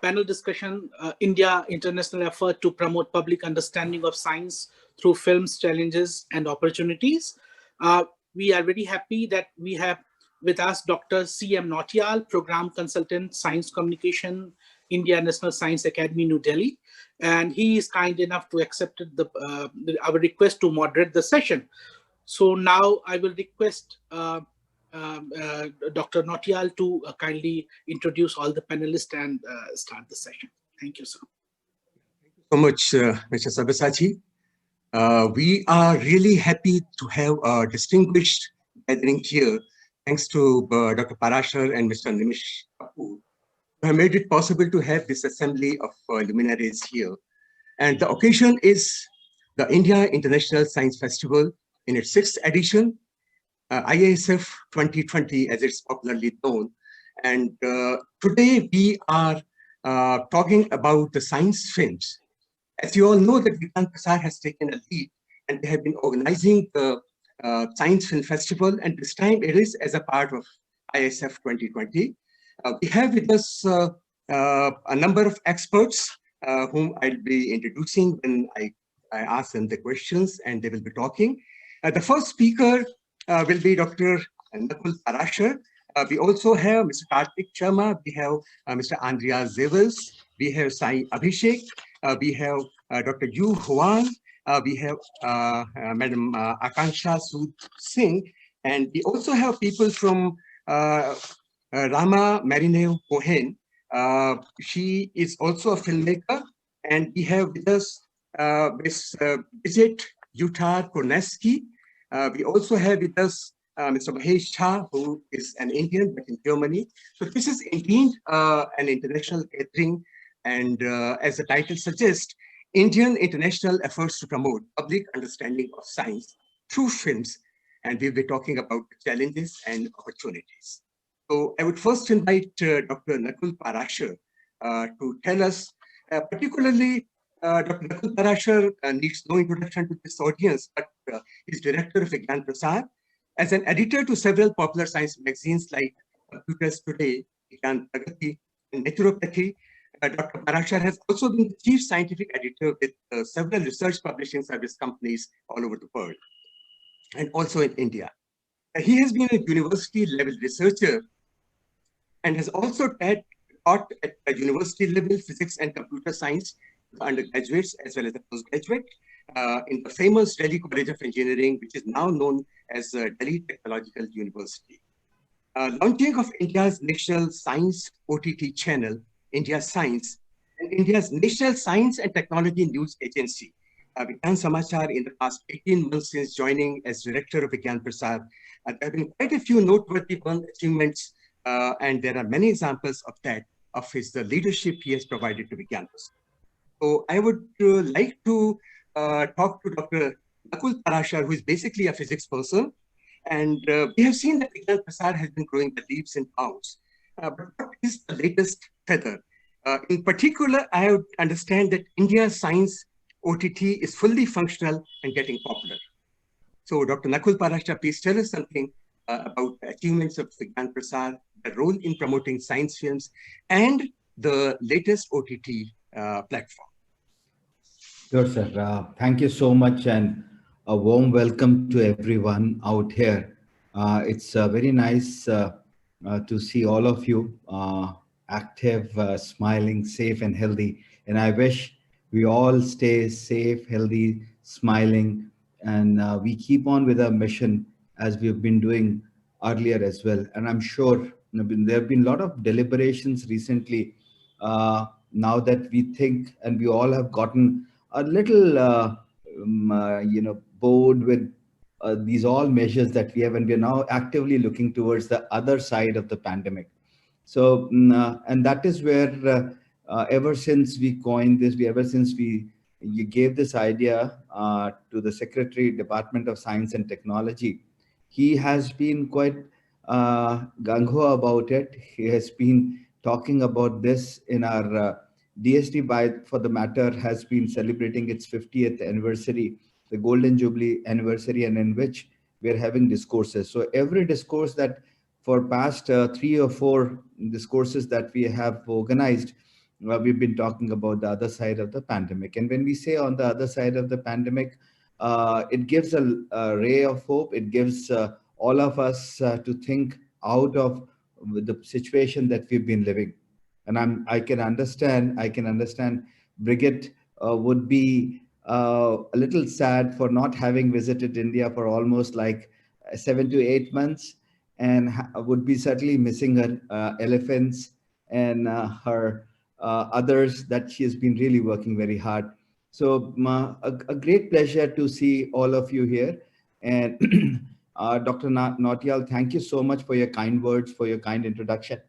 panel discussion, India International Effort to Promote Public Understanding of Science through Films, Challenges and Opportunities. We are very happy that we have with us Dr. C.M. Nautiyal, Program Consultant, Science Communication, India National Science Academy, New Delhi. And he is kind enough to accept our request to moderate the session. So now I will request Dr. Nautiyal to kindly introduce all the panelists and start the session. Thank you, sir. Thank you so much, Mr. Sabyasachi. We are really happy to have a distinguished gathering here, thanks to Dr. Parashar and Mr. Nimish Kapoor, who have made it possible to have this assembly of luminaries here. And the occasion is the India International Science Festival in its 6th edition, IISF 2020 as it's popularly known. And today we are talking about the science films. As you all know, that Vigyan Prasad has taken a lead and they have been organizing the Science Film Festival, and this time it is as a part of IISF 2020. We have with us a number of experts whom I'll be introducing when I ask them the questions and they will be talking. The first speaker will be Dr. Nakul Parashar. We also have Mr. Kartik Sharma, we have Mr. Andrea Zevels, we have Sai Abishek, we have Dr. Hoang, we have Madam Akanksha Sood Singh, and we also have people from Rama Marinev Cohen. She is also a filmmaker, and we have with us Ms. Brigitte Uttar Kornetzky. We also have with us Mr. Mahesh, who is an Indian but in Germany. So this is indeed an international gathering, and as the title suggests, Indian international efforts to promote public understanding of science through films, and we'll be talking about the challenges and opportunities. So I would first invite Dr. Nakul Parashar to tell us, particularly Dr. Nakul Parashar needs no introduction to this audience, but he's director of Vigyan Prasad. As an editor to several popular science magazines like Computers Today, Vigyan Pragati, and Naturopathy, Dr. Parashar has also been the chief scientific editor with several research publishing service companies all over the world, and also in India. He has been a university-level researcher and has also taught at a university level physics and computer science for undergraduates as well as the postgraduate in the famous Delhi College of Engineering, which is now known as Delhi Technological University. Launching of India's National Science OTT channel, India Science, and India's National Science and Technology News Agency, Vigyan Samachar, in the past 18 months since joining as director of Vigyan Prasad. There have been quite a few noteworthy achievements, and there are many examples of that, of his leadership he has provided to Vigyan Prasad. So I would like to talk to Dr. Nakul Parashar, who is basically a physics person. And we have seen that Vigyan Prasad has been growing the leaps and bounds. But what is the latest feather? In particular, I would understand that India's science OTT is fully functional and getting popular. So Dr. Nakul Parashar, please tell us something about the achievements of Vigyan Prasad, the role in promoting science films, and the latest OTT platform. Sure, sir. Thank you so much, and a warm welcome to everyone out here. It's very nice to see all of you active, smiling, safe and healthy. And I wish we all stay safe, healthy, smiling, and we keep on with our mission as we've been doing earlier as well. And I'm sure there have been a lot of deliberations recently now that we think, and we all have gotten a little, bored with these all measures that we have, and we're now actively looking towards the other side of the pandemic. So, and that is where ever since we coined this, you gave this idea to the Secretary, Department of Science and Technology, he has been quite gung-ho about it. He has been talking about this in our DST, for the matter, has been celebrating its 50th anniversary, the Golden Jubilee anniversary, and in which we're having discourses. So every discourse that for past 3 or 4 discourses that we have organized, we've been talking about the other side of the pandemic. And when we say on the other side of the pandemic, it gives a ray of hope. It gives all of us to think out of the situation that we've been living. And I can understand Brigitte would be a little sad for not having visited India for almost like 7 to 8 months, and would be certainly missing her elephants and her others that she has been really working very hard. So a great pleasure to see all of you here. And Dr. Nautiyal, thank you so much for your kind words, for your kind introduction.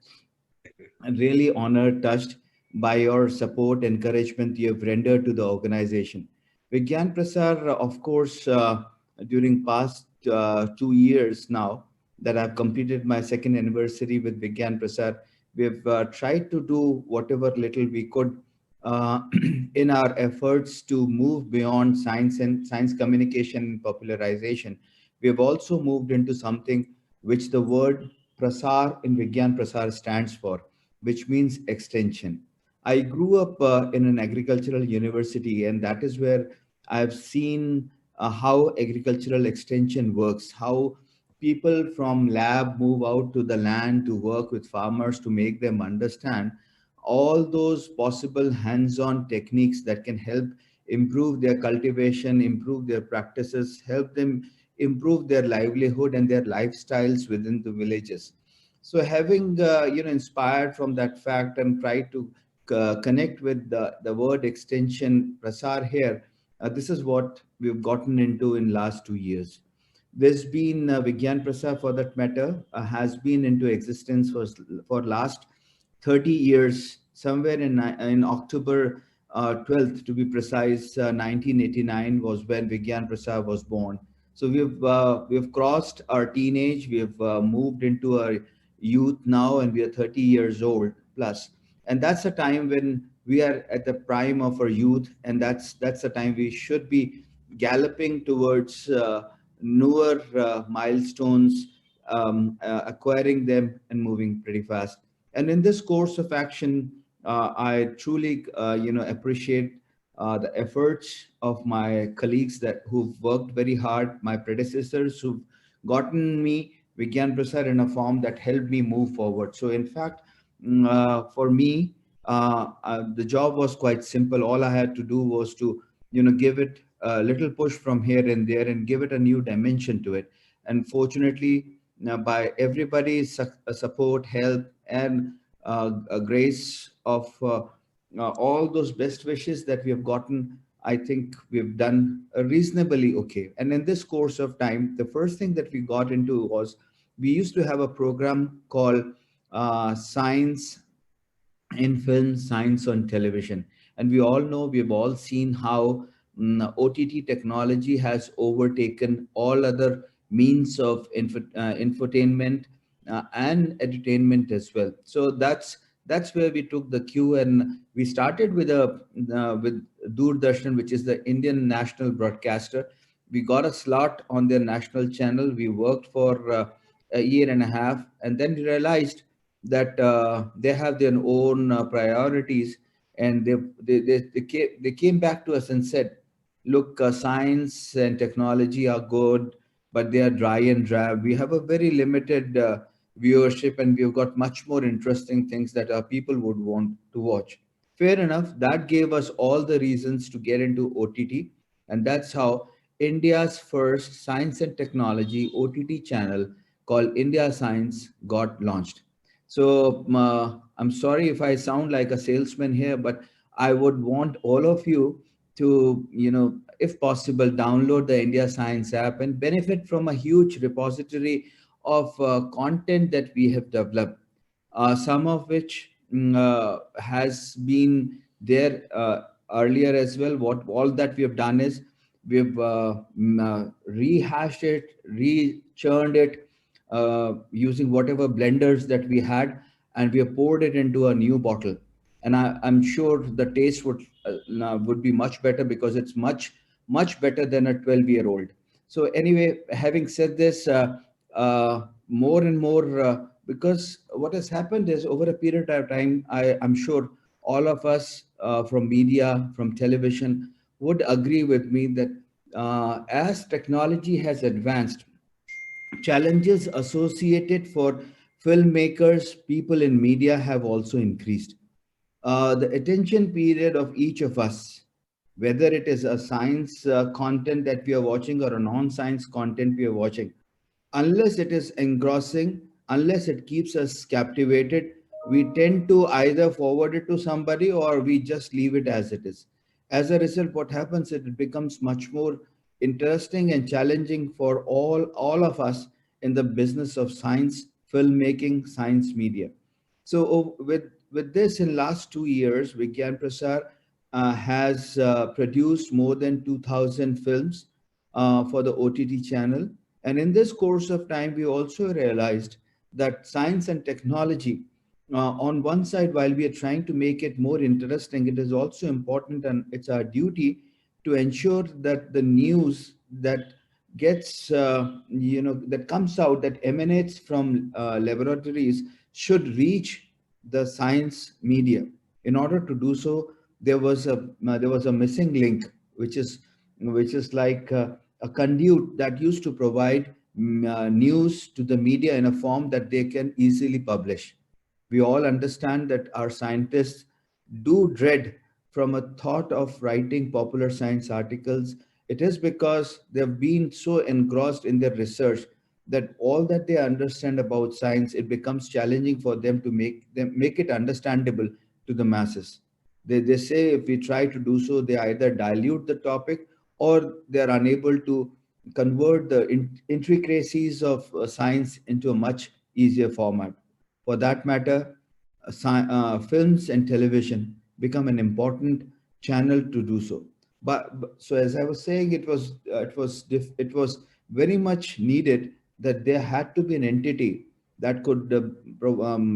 I'm really honored, touched by your support, encouragement you have rendered to the organization. Vigyan Prasar, of course, during past 2 years now that I've completed my second anniversary with Vigyan Prasar, we've tried to do whatever little we could in our efforts to move beyond science and science communication and popularization. We have also moved into something which the word Prasar in Vigyan Prasar stands for, which means extension. I grew up in an agricultural university, and that is where I've seen how agricultural extension works, how people from lab move out to the land to work with farmers to make them understand all those possible hands-on techniques that can help improve their cultivation, improve their practices, help them improve their livelihood and their lifestyles within the villages. So having inspired from that fact and tried to connect with the word extension prasar here, this is what we've gotten into in last 2 years. There's been Vigyan Prasar, for that matter, has been into existence for last 30 years, somewhere in October 12th, to be precise, 1989 was when Vigyan Prasar was born. So we've crossed our teenage, we've moved into our youth now, and we are 30 years old plus. And that's a time when we are at the prime of our youth, and that's the time we should be galloping towards newer milestones, acquiring them and moving pretty fast. And in this course of action, I truly, appreciate the efforts of my colleagues who've worked very hard, my predecessors who've gotten me Vigyan Prasad in a form that helped me move forward. So, in fact, for me, the job was quite simple. All I had to do was to, give it a little push from here and there and give it a new dimension to it. And fortunately, by everybody's support, help, and a grace of all those best wishes that we have gotten, I think we've done reasonably okay. And in this course of time, the first thing that we got into was we used to have a program called Science in Film, Science on Television. And we all know, we've all seen how OTT technology has overtaken all other means of infotainment and entertainment as well. So that's where we took the cue, and we started with Doordarshan, which is the Indian national broadcaster. We got a slot on their national channel. We worked for a year and a half, and then we realized that they have their own priorities, and they came back to us and said, look, science and technology are good, but they are dry and drab. We have a very limited viewership, and we've got much more interesting things that our people would want to watch. Fair enough. That gave us all the reasons to get into OTT. And that's how India's first science and technology OTT channel called India Science got launched. So I'm sorry if I sound like a salesman here, but I would want all of you to, if possible, download the India Science app and benefit from a huge repository of content that we have developed, some of which has been there earlier as well. What all that we have done is we've rehashed it, re-churned it, using whatever blenders that we had, and we have poured it into a new bottle. And I'm sure the taste would be much better, because it's much better than a 12-year-old. So anyway, having said this, more and more, because what has happened is over a period of time, I'm sure all of us from media, from television, would agree with me that as technology has advanced, challenges associated for filmmakers, people in media have also increased. The attention period of each of us, whether it is a science content that we are watching or a non-science content we are watching, unless it is engrossing, unless it keeps us captivated, we tend to either forward it to somebody or we just leave it as it is. As a result, what happens is it becomes much more interesting and challenging for all of us in the business of science, filmmaking, science media. So with this, in last 2 years, Vigyan Prasar has produced more than 2,000 films for the OTT channel. And in this course of time, we also realized that science and technology, on one side, while we are trying to make it more interesting, it is also important and it's our duty to ensure that the news that gets, that comes out, that emanates from laboratories should reach the science media. In order to do so, there was a missing link, which is like a conduit that used to provide news to the media in a form that they can easily publish. We all understand that our scientists do dread from a thought of writing popular science articles. It is because they've been so engrossed in their research that all that they understand about science, it becomes challenging for them to make it understandable to the masses. They say if we try to do so, they either dilute the topic or they are unable to convert the intricacies of science into a much easier format. For that matter, films and television become an important channel to do so. So as I was saying, it was very much needed that there had to be an entity that could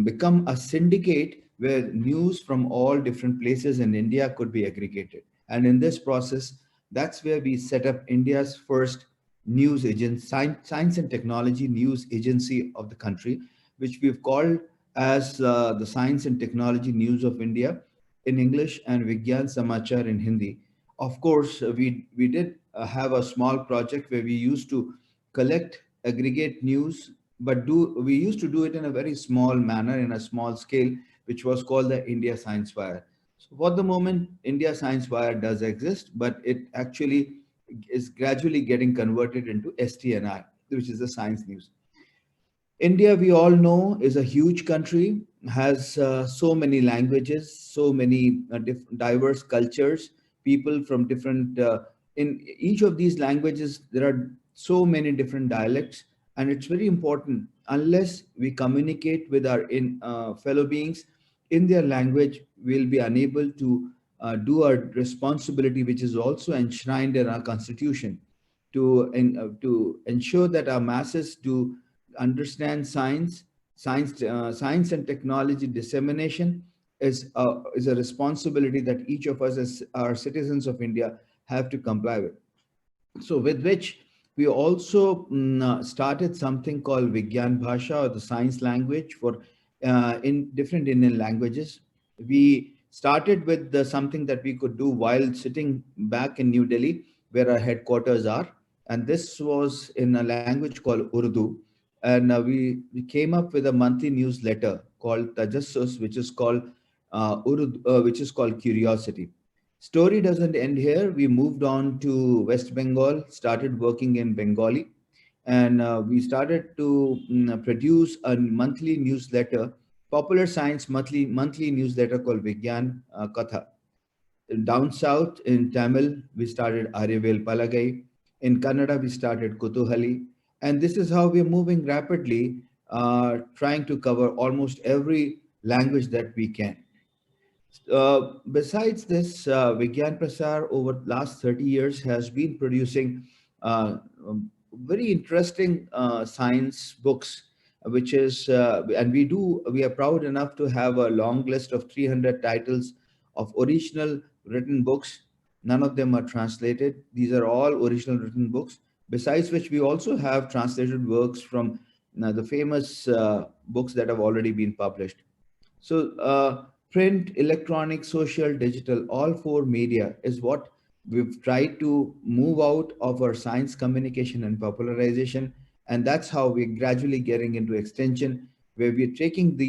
become a syndicate where news from all different places in India could be aggregated. And in this process, that's where we set up India's first news agency, science and technology news agency of the country, which we've called as the Science and Technology News of India in English and Vigyan Samachar in Hindi. Of course, we did have a small project where we used to collect, aggregate news, but we used to do it in a very small manner, in a small scale, which was called the India Science Wire. So for the moment, India Science Wire does exist, but it actually is gradually getting converted into STNI, which is the science news. India, we all know, is a huge country, has so many languages, so many diverse cultures, people from different, in each of these languages, there are so many different dialects. And it's very important, unless we communicate with our fellow beings in their language, we'll be unable to do our responsibility, which is also enshrined in our constitution, to ensure that our masses do understand science and technology dissemination is a responsibility that each of us as our citizens of India have to comply with. So with which we also started something called Vigyan Bhasha, or the science language for in different Indian languages. We started with something that we could do while sitting back in New Delhi, where our headquarters are. And this was in a language called Urdu. And we came up with a monthly newsletter called Tajassus, which is called Curiosity. Story doesn't end here. We moved on to West Bengal, started working in Bengali, and we started to produce a monthly newsletter, popular science monthly newsletter called Vigyan Katha. Down south in Tamil, we started Arivel Palagai. In Kannada, we started Kutuhali. And this is how we are moving rapidly, trying to cover almost every language that we can. Besides this, Vigyan Prasar over the last 30 years has been producing very interesting science books, and we are proud enough to have a long list of 300 titles of original written books. None of them are translated. These are all original written books. Besides which, we also have translated works from the famous books that have already been published. So Print, electronic, social, digital, all four media is what we've tried to move out of our science communication and popularization. And that's how we're gradually getting into extension, where we're taking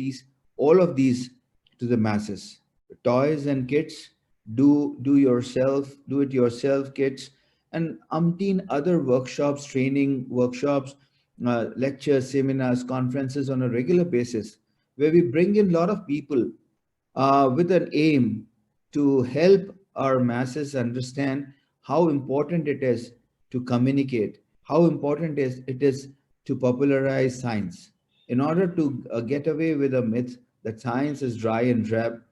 all of these to the masses. Toys and kits, do it yourself kits, and umpteen other workshops, training workshops, lectures, seminars, conferences on a regular basis, where we bring in a lot of people with an aim to help our masses understand how important it is to communicate, how important it is to popularize science. In order to get away with a myth that science is dry and drab,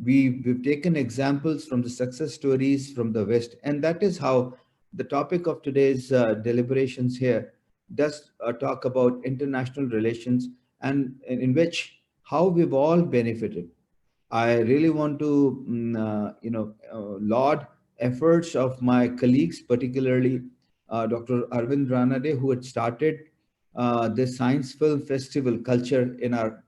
we've taken examples from the success stories from the West, and that is how the topic of today's deliberations here does talk about international relations, and in which how we've all benefited. I really want to, laud efforts of my colleagues, particularly Dr. Arvind Ranade, who had started this science film festival culture in our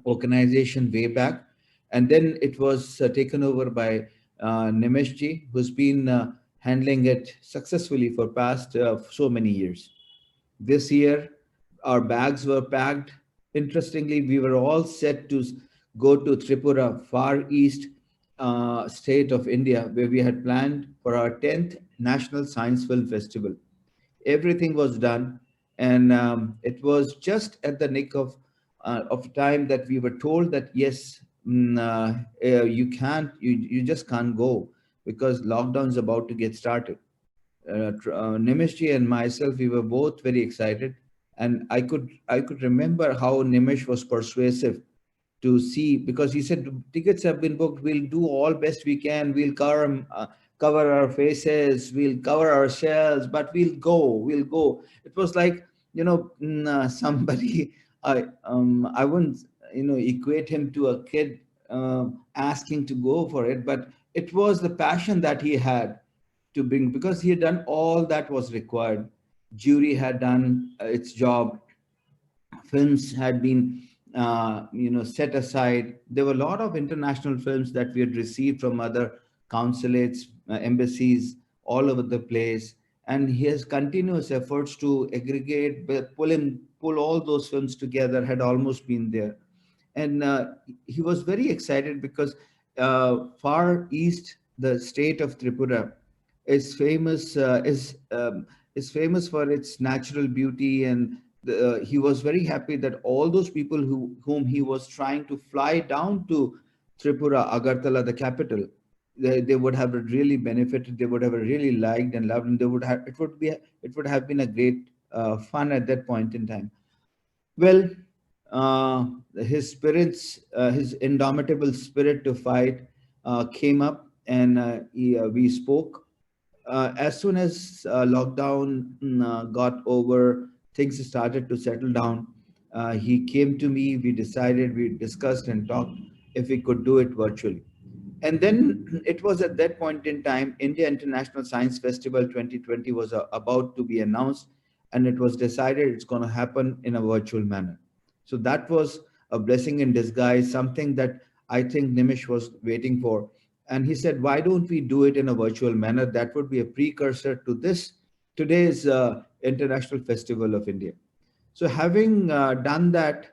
organization way back. And then it was taken over by Nimeshji, who's been handling it successfully for past so many years. This year, our bags were packed. Interestingly, we were all set to go to Tripura, far east state of India, where we had planned for our 10th National Science Film Festival. Everything was done, and it was just at the nick of time that we were told that yes, you just can't go because lockdown is about to get started. Nimeshji and myself, we were both very excited, and I could remember how Nimesh was persuasive to see, because he said tickets have been booked. We'll do all best we can. We'll cover our faces. We'll cover ourselves, but we'll go. We'll go. It was like somebody. I wouldn't equate him to a kid asking to go for it, but it was the passion that he had to bring, because he had done all that was required. Jury had done its job. Films had been set aside. There were a lot of international films that we had received from other consulates, embassies all over the place, and his continuous efforts to aggregate, pull all those films together had almost been there. And he was very excited because far east, the state of Tripura is famous for its natural beauty, and he was very happy that all those people whom he was trying to fly down to Tripura, Agartala, the capital, they would have really benefited. They would have really liked and loved, and it would have been a great fun at that point in time. Well, uh, his indomitable spirit to fight came up, and we spoke. As soon as lockdown got over, things started to settle down. He came to me. We discussed and talked if we could do it virtually. And then it was at that point in time, India International Science Festival 2020 was about to be announced, and it was decided it's going to happen in a virtual manner. So that was a blessing in disguise, something that I think Nimish was waiting for. And he said, why don't we do it in a virtual manner? That would be a precursor to today's International Festival of India. So having done that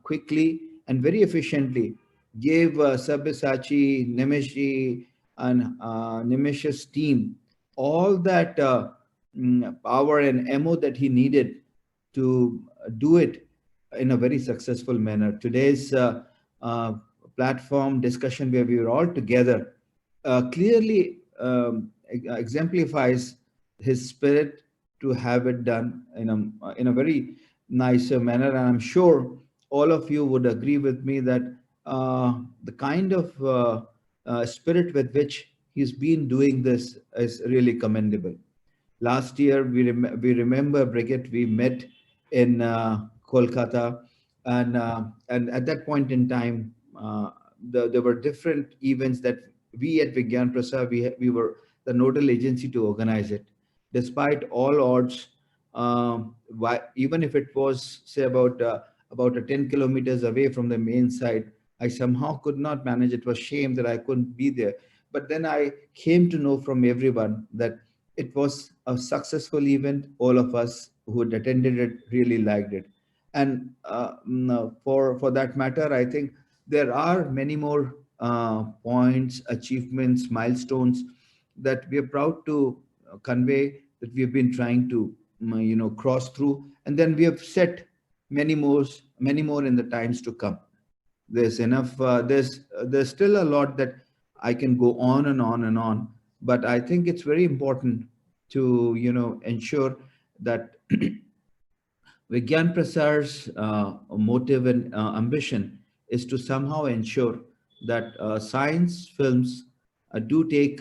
quickly and very efficiently, gave Sabyasachi, Nimeshji, and Nimesh's team all that power and ammo that he needed to do it in a very successful manner. Today's uh, platform discussion, where we were all together, clearly exemplifies his spirit to have it done in a very nicer manner. And I'm sure all of you would agree with me that the kind of spirit with which he's been doing this is really commendable. Last year, we remember, Brigitte, we met in Kolkata, and at that point in time, there were different events that we at Vigyan Prasad, we were the nodal agency to organize it. Despite all odds, even if it was, say, about 10 kilometers away from the main site, I somehow could not manage. It was shame that I couldn't be there. But then I came to know from everyone that it was a successful event. All of us who had attended it really liked it. And for that matter, I think there are many more points, achievements, milestones that we are proud to convey, that we have been trying to cross through, and then we have set many more in the times to come. There's enough. There's still a lot that I can go on and on and on, but I think it's very important to ensure that Vigyan Prasar's motive and ambition is to somehow ensure that science films do take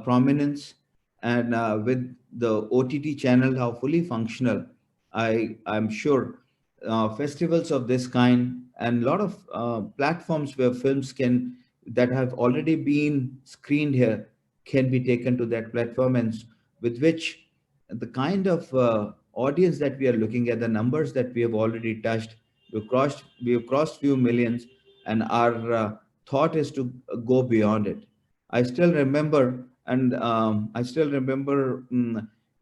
prominence, and with the OTT channel how fully functional, I'm sure festivals of this kind and a lot of platforms where films can that have already been screened here can be taken to that platform, and with which the kind of audience that we are looking at, the numbers that we have already touched, we have crossed few millions, and our thought is to go beyond it. I still remember, and I still remember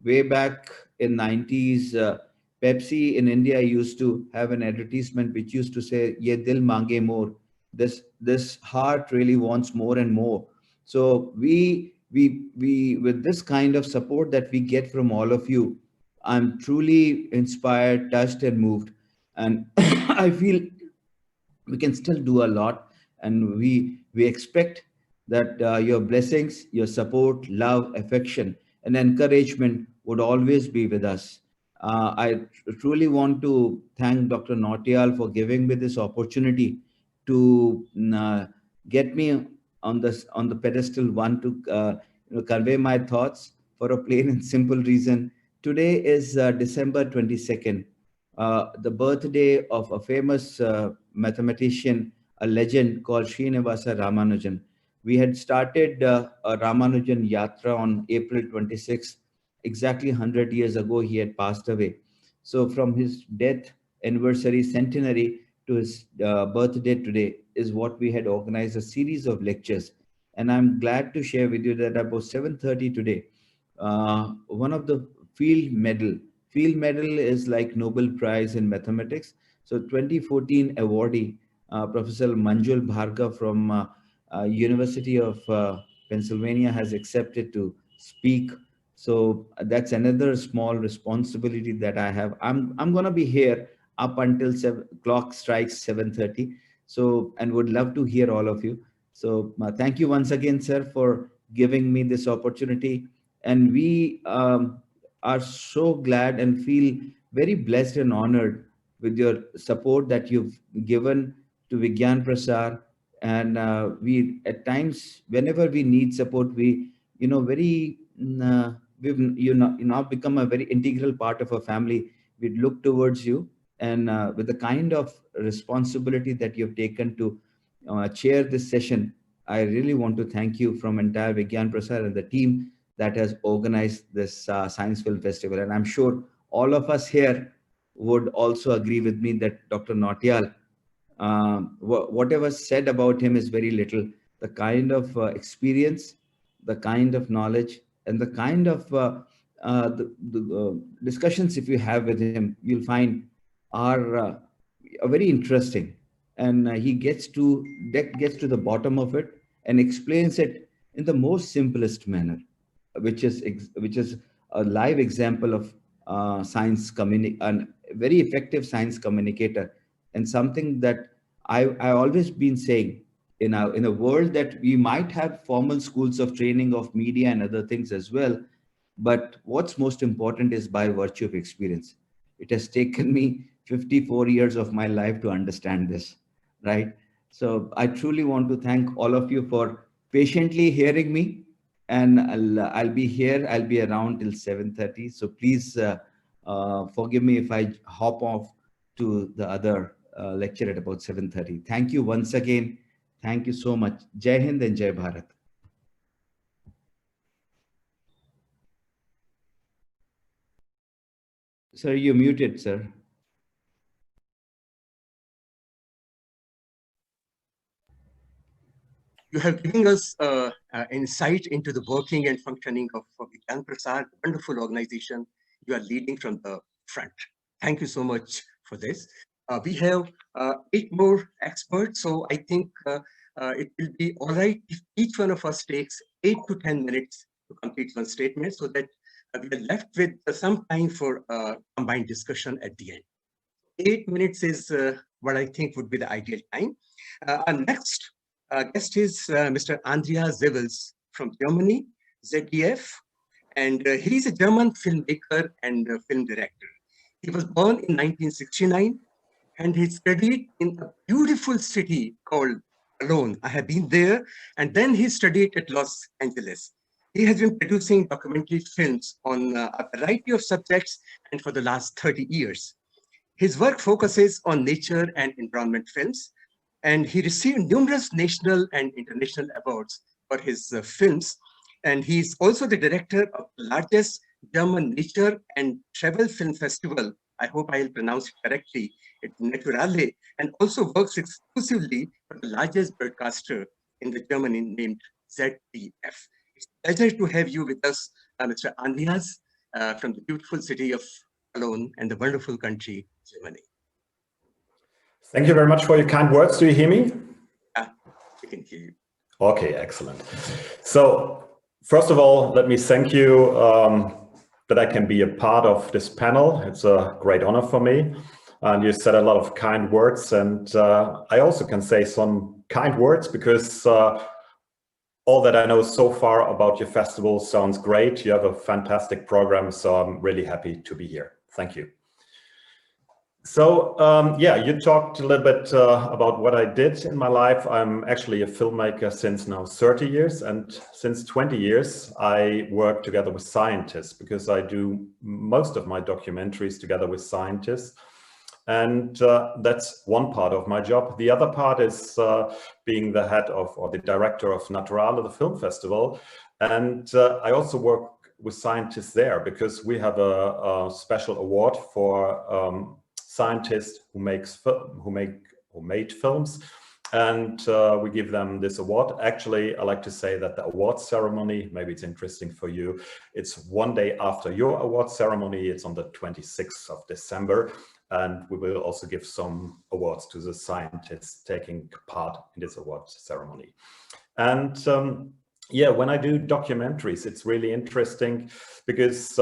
way back in 90s, Pepsi in India used to have an advertisement which used to say, "Ye dil mange more." This heart really wants more and more. So we with this kind of support that we get from all of you, I'm truly inspired, touched, and moved, and I feel we can still do a lot, and we expect that your blessings, your support, love, affection, and encouragement would always be with us. I truly want to thank Dr. Nautiyal for giving me this opportunity to get me on the pedestal one to convey my thoughts for a plain and simple reason. Today is December 22nd, the birthday of a famous mathematician, a legend called Srinivasa Ramanujan. We had started a Ramanujan Yatra on April 26th. Exactly 100 years ago, he had passed away. So, from his death anniversary centenary to his birthday today, is what we had organized a series of lectures. And I'm glad to share with you that about 7:30 today, one of the field medal field medal is like Nobel Prize in mathematics. So 2014 awardee, Professor Manjul Bhargava from University of Pennsylvania has accepted to speak. So that's another small responsibility that I have. I'm gonna be here up until clock strikes 7:30. So, and would love to hear all of you. So thank you once again, sir, for giving me this opportunity. And we are so glad and feel very blessed and honored with your support that you've given to Vigyan Prasar. And we, at times, whenever we need support, we, very, you now become a very integral part of our family. We look towards you, and with the kind of responsibility that you've taken to chair this session, I really want to thank you from entire Vigyan Prasar and the team that has organized this Science Film Festival. And I'm sure all of us here would also agree with me that Dr. Nautiyal, whatever said about him is very little. The kind of experience, the kind of knowledge, and the kind of the discussions if you have with him, you'll find are very interesting. And he gets to the bottom of it and explains it in the most simplest manner, which is a live example of a very effective science communicator, and something that I always been saying, in a world that we might have formal schools of training of media and other things as well, but what's most important is by virtue of experience. It has taken me 54 years of my life to understand this, right? So I truly want to thank all of you for patiently hearing me, and I'll be here. I'll be around till 7:30. So please forgive me if I hop off to the other lecture at about 7:30. Thank you once again. Thank you so much. Jai Hind and Jai Bharat. Sir, you're muted, sir. You have given us insight into the working and functioning of Vigyan Prasad, wonderful organization you are leading from the front. Thank you so much for this. We have 8 more experts, so I think it will be all right if each one of us takes 8 to 10 minutes to complete one statement so that we are left with some time for combined discussion at the end. 8 minutes is what I think would be the ideal time. Our next guest is Mr. Andreas Zewels from Germany, ZDF, and he's a German filmmaker and film director. He was born in 1969, and he studied in a beautiful city called Cologne. I have been there, and then he studied at Los Angeles. He has been producing documentary films on a variety of subjects and for the last 30 years. His work focuses on nature and environment films, and he received numerous national and international awards for his films. And he's also the director of the largest German nature and travel film festival. I hope I'll pronounce it correctly. It's Naturale, and also works exclusively for the largest broadcaster in the Germany named ZDF. It's a pleasure to have you with us, Mr. Andreas, from the beautiful city of Cologne and the wonderful country, Germany. Thank you very much for your kind words. Do you hear me? Yeah, we can hear you. Okay, excellent. So first of all, let me thank you that I can be a part of this panel. It's a great honor for me. And you said a lot of kind words, and I also can say some kind words because all that I know so far about your festival sounds great. You have a fantastic program, so I'm really happy to be here. Thank you. So yeah, you talked a little bit about what I did in my life. I'm actually a filmmaker since now 30 years, and since 20 years I work together with scientists because I do most of my documentaries together with scientists. And that's one part of my job. The other part is being the head of, or the director of Naturale, the film festival. And I also work with scientists there because we have a special award for scientists who made films, and we give them this award. Actually, I like to say that the award ceremony, maybe it's interesting for you, it's one day after your award ceremony. It's on the 26th of December, and we will also give some awards to the scientists taking part in this award ceremony. And yeah, when I do documentaries, it's really interesting because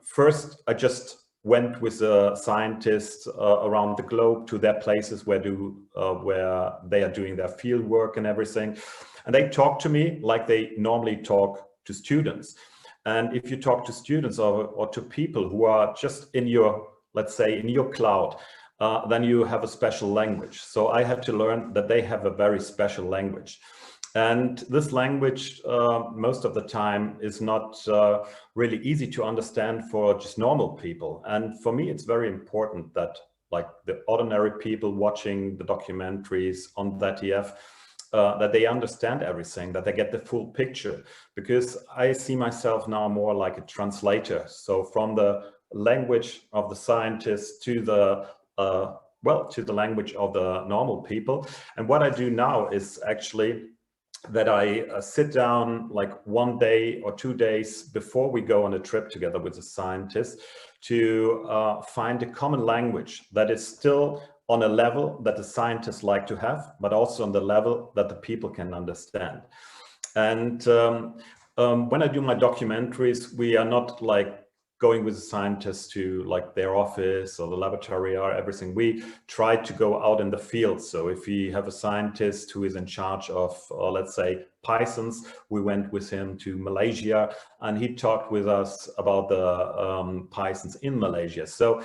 first I just went with scientists around the globe to their places where they are doing their field work and everything. And they talk to me like they normally talk to students. And if you talk to students or to people who are just in your, let's say, in your cloud, then you have a special language. So I had to learn that they have a very special language. And this language, most of the time, is not really easy to understand for just normal people. And for me, it's very important that, like, the ordinary people watching the documentaries on ZDF, that they understand everything, that they get the full picture. Because I see myself now more like a translator. So from the language of the scientists to the to the language of the normal people. And what I do now is actually that I sit down like 1 day or 2 days before we go on a trip together with the scientists to find a common language that is still on a level that the scientists like to have, but also on the level that the people can understand. And when I do my documentaries, we are not like going with the scientists to like their office or the laboratory or everything. We try to go out in the field. So if we have a scientist who is in charge of, let's say, pythons, we went with him to Malaysia and he talked with us about the pythons in Malaysia. So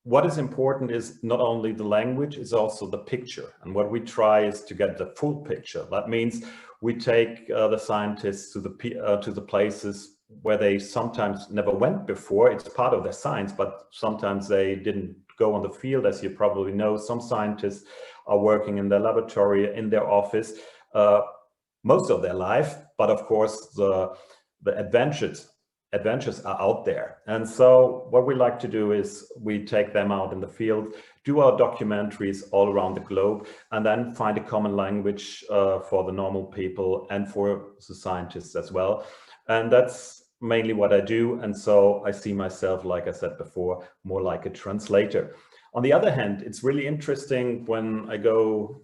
what is important is not only the language, it's also the picture. And what we try is to get the full picture. That means we take the scientists to the places where they sometimes never went before. It's part of their science, but sometimes they didn't go on the field. As you probably know, some scientists are working in their laboratory, in their office, most of their life. But of course, the adventures adventures are out there. And so what we like to do is we take them out in the field, do our documentaries all around the globe, and then find a common language for the normal people and for the scientists as well. And that's mainly what I do. And so I see myself, like I said before, more like a translator. On the other hand, it's really interesting when we go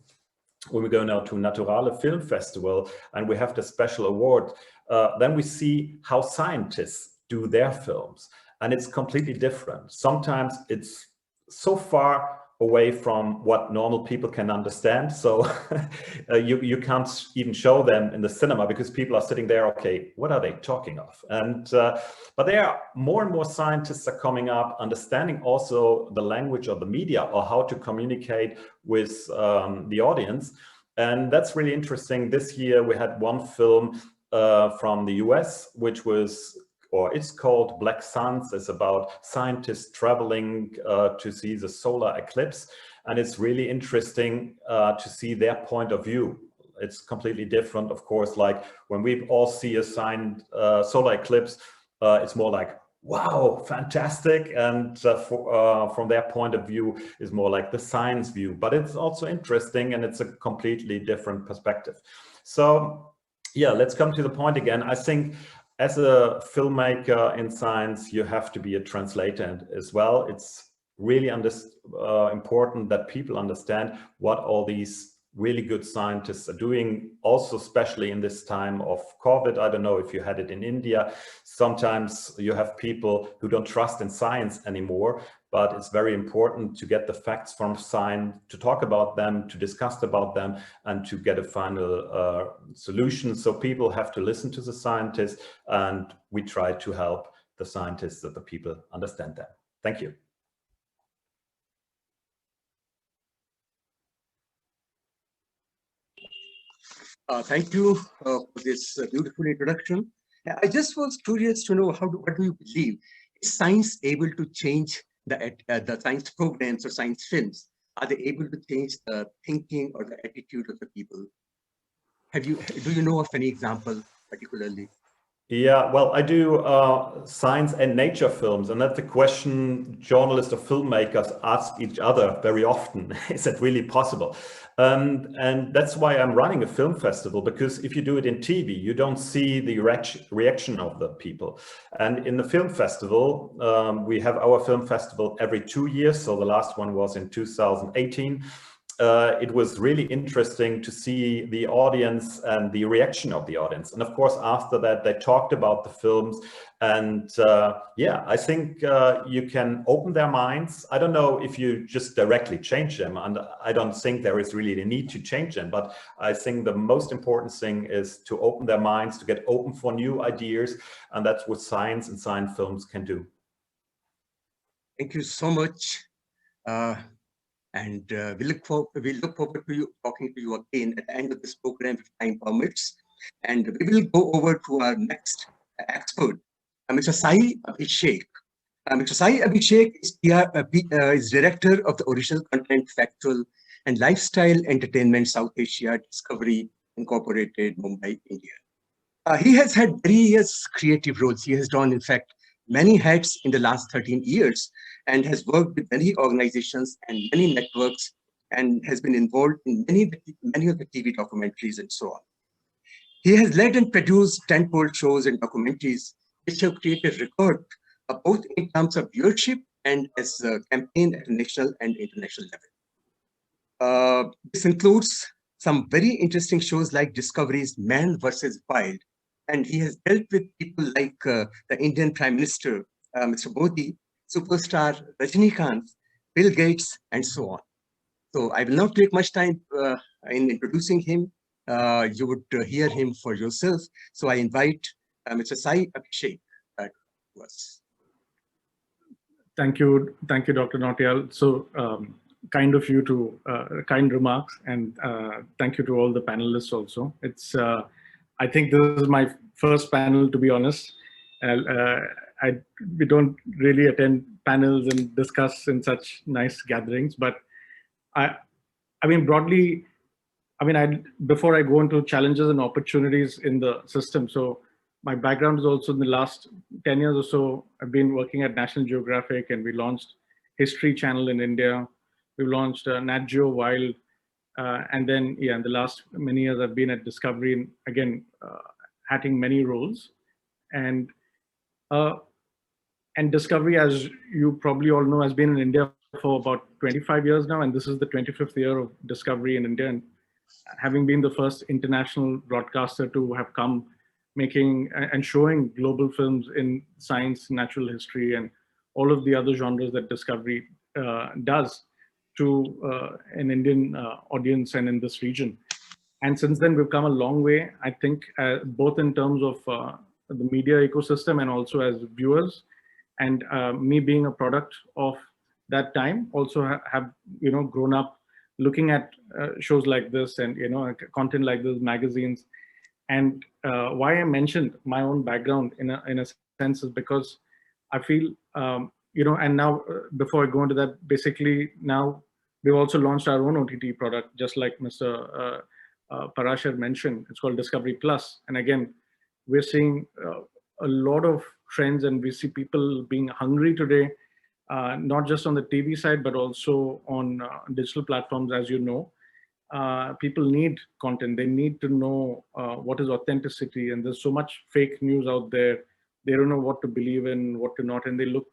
now to Nautiyal Film Festival and we have the special award, then we see how scientists do their films, and it's completely different. Sometimes it's so far away from what normal people can understand, so you can't even show them in the cinema because people are sitting there, okay, what are they talking of? And but there are more and more scientists are coming up, understanding also the language of the media or how to communicate with the audience. And that's really interesting. This year we had one film from the US, which was, or it's called Black Suns. It's about scientists traveling to see the solar eclipse. And it's really interesting to see their point of view. It's completely different, of course, like when we all see a solar eclipse, it's more like, wow, fantastic. And from their point of view is more like the science view, but it's also interesting and it's a completely different perspective. So yeah, let's come to the point again. I think as a filmmaker in science, you have to be a translator as well. It's really important that people understand what all these really good scientists are doing, also especially in this time of COVID. I don't know if you had it in India. Sometimes you have people who don't trust in science anymore, but it's very important to get the facts from science, to talk about them, to discuss about them, and to get a final solution. So people have to listen to the scientists, and we try to help the scientists so that the people understand them. Thank you. Thank you for this beautiful introduction. I just was curious to know what do you believe? Is science able to change the science programs or science films? Are they able to change the thinking or the attitude of the people? Do you know of any example particularly? Yeah, well, I do science and nature films, and that's the question journalists or filmmakers ask each other very often. Is that really possible? And that's why I'm running a film festival, because if you do it in TV, you don't see the reaction of the people. And in the film festival, we have our film festival every 2 years. So the last one was in 2018. It was really interesting to see the audience and the reaction of the audience. And of course, after that, they talked about the films. And yeah, I think you can open their minds. I don't know if you just directly change them. And I don't think there is really the need to change them. But I think the most important thing is to open their minds, to get open for new ideas. And that's what science and science films can do. Thank you so much. And we look forward to you talking to you again at the end of this program if time permits. And we will go over to our next expert, Mr. Sai Abishek. Mr. Sai Abishek is director of the original content Factual and Lifestyle Entertainment South Asia Discovery Incorporated, Mumbai, India. He has had various creative roles. He has done, in fact, many hats in the last 13 years and has worked with many organizations and many networks and has been involved in many of the TV documentaries and so on. He has led and produced tentpole shows and documentaries which have created record both in terms of viewership and as a campaign at a national and international level. This includes some very interesting shows like Discovery's Man vs. Wild, and he has dealt with people like the Indian Prime Minister, Mr. Modi, superstar Rajinikanth, Bill Gates, and so on. So I will not take much time in introducing him. You would hear him for yourself. So I invite Mr. Sai Abishek to us. Thank you, Dr. Nautiyal. So kind of you to kind remarks, and thank you to all the panelists also. It's I think this is my first panel, to be honest. We don't really attend panels and discuss in such nice gatherings, but I mean, broadly, I mean, before I go into challenges and opportunities in the system, so my background is also in the last 10 years or so, I've been working at National Geographic, and we launched History Channel in India. We launched Nat Geo Wild. And then, yeah, in the last many years, I've been at Discovery, and again, having many roles. And Discovery, as you probably all know, has been in India for about 25 years now, and this is the 25th year of Discovery in India. And having been the first international broadcaster to have come making and showing global films in science, natural history, and all of the other genres that Discovery does to an Indian audience and in this region. And since then, we've come a long way, I think, both in terms of the media ecosystem and also as viewers. And me being a product of that time, also have grown up looking at shows like this and content like this, magazines. And why I mentioned my own background in a sense is because I feel and now before I go into that, basically now we've also launched our own OTT product, just like Mr. Parashar mentioned. It's called Discovery Plus, and again, we're seeing a lot of trends, and we see people being hungry today, not just on the TV side, but also on digital platforms. As you know, people need content. They need to know what is authenticity, and there's so much fake news out there. They don't know what to believe in, what to not, and they look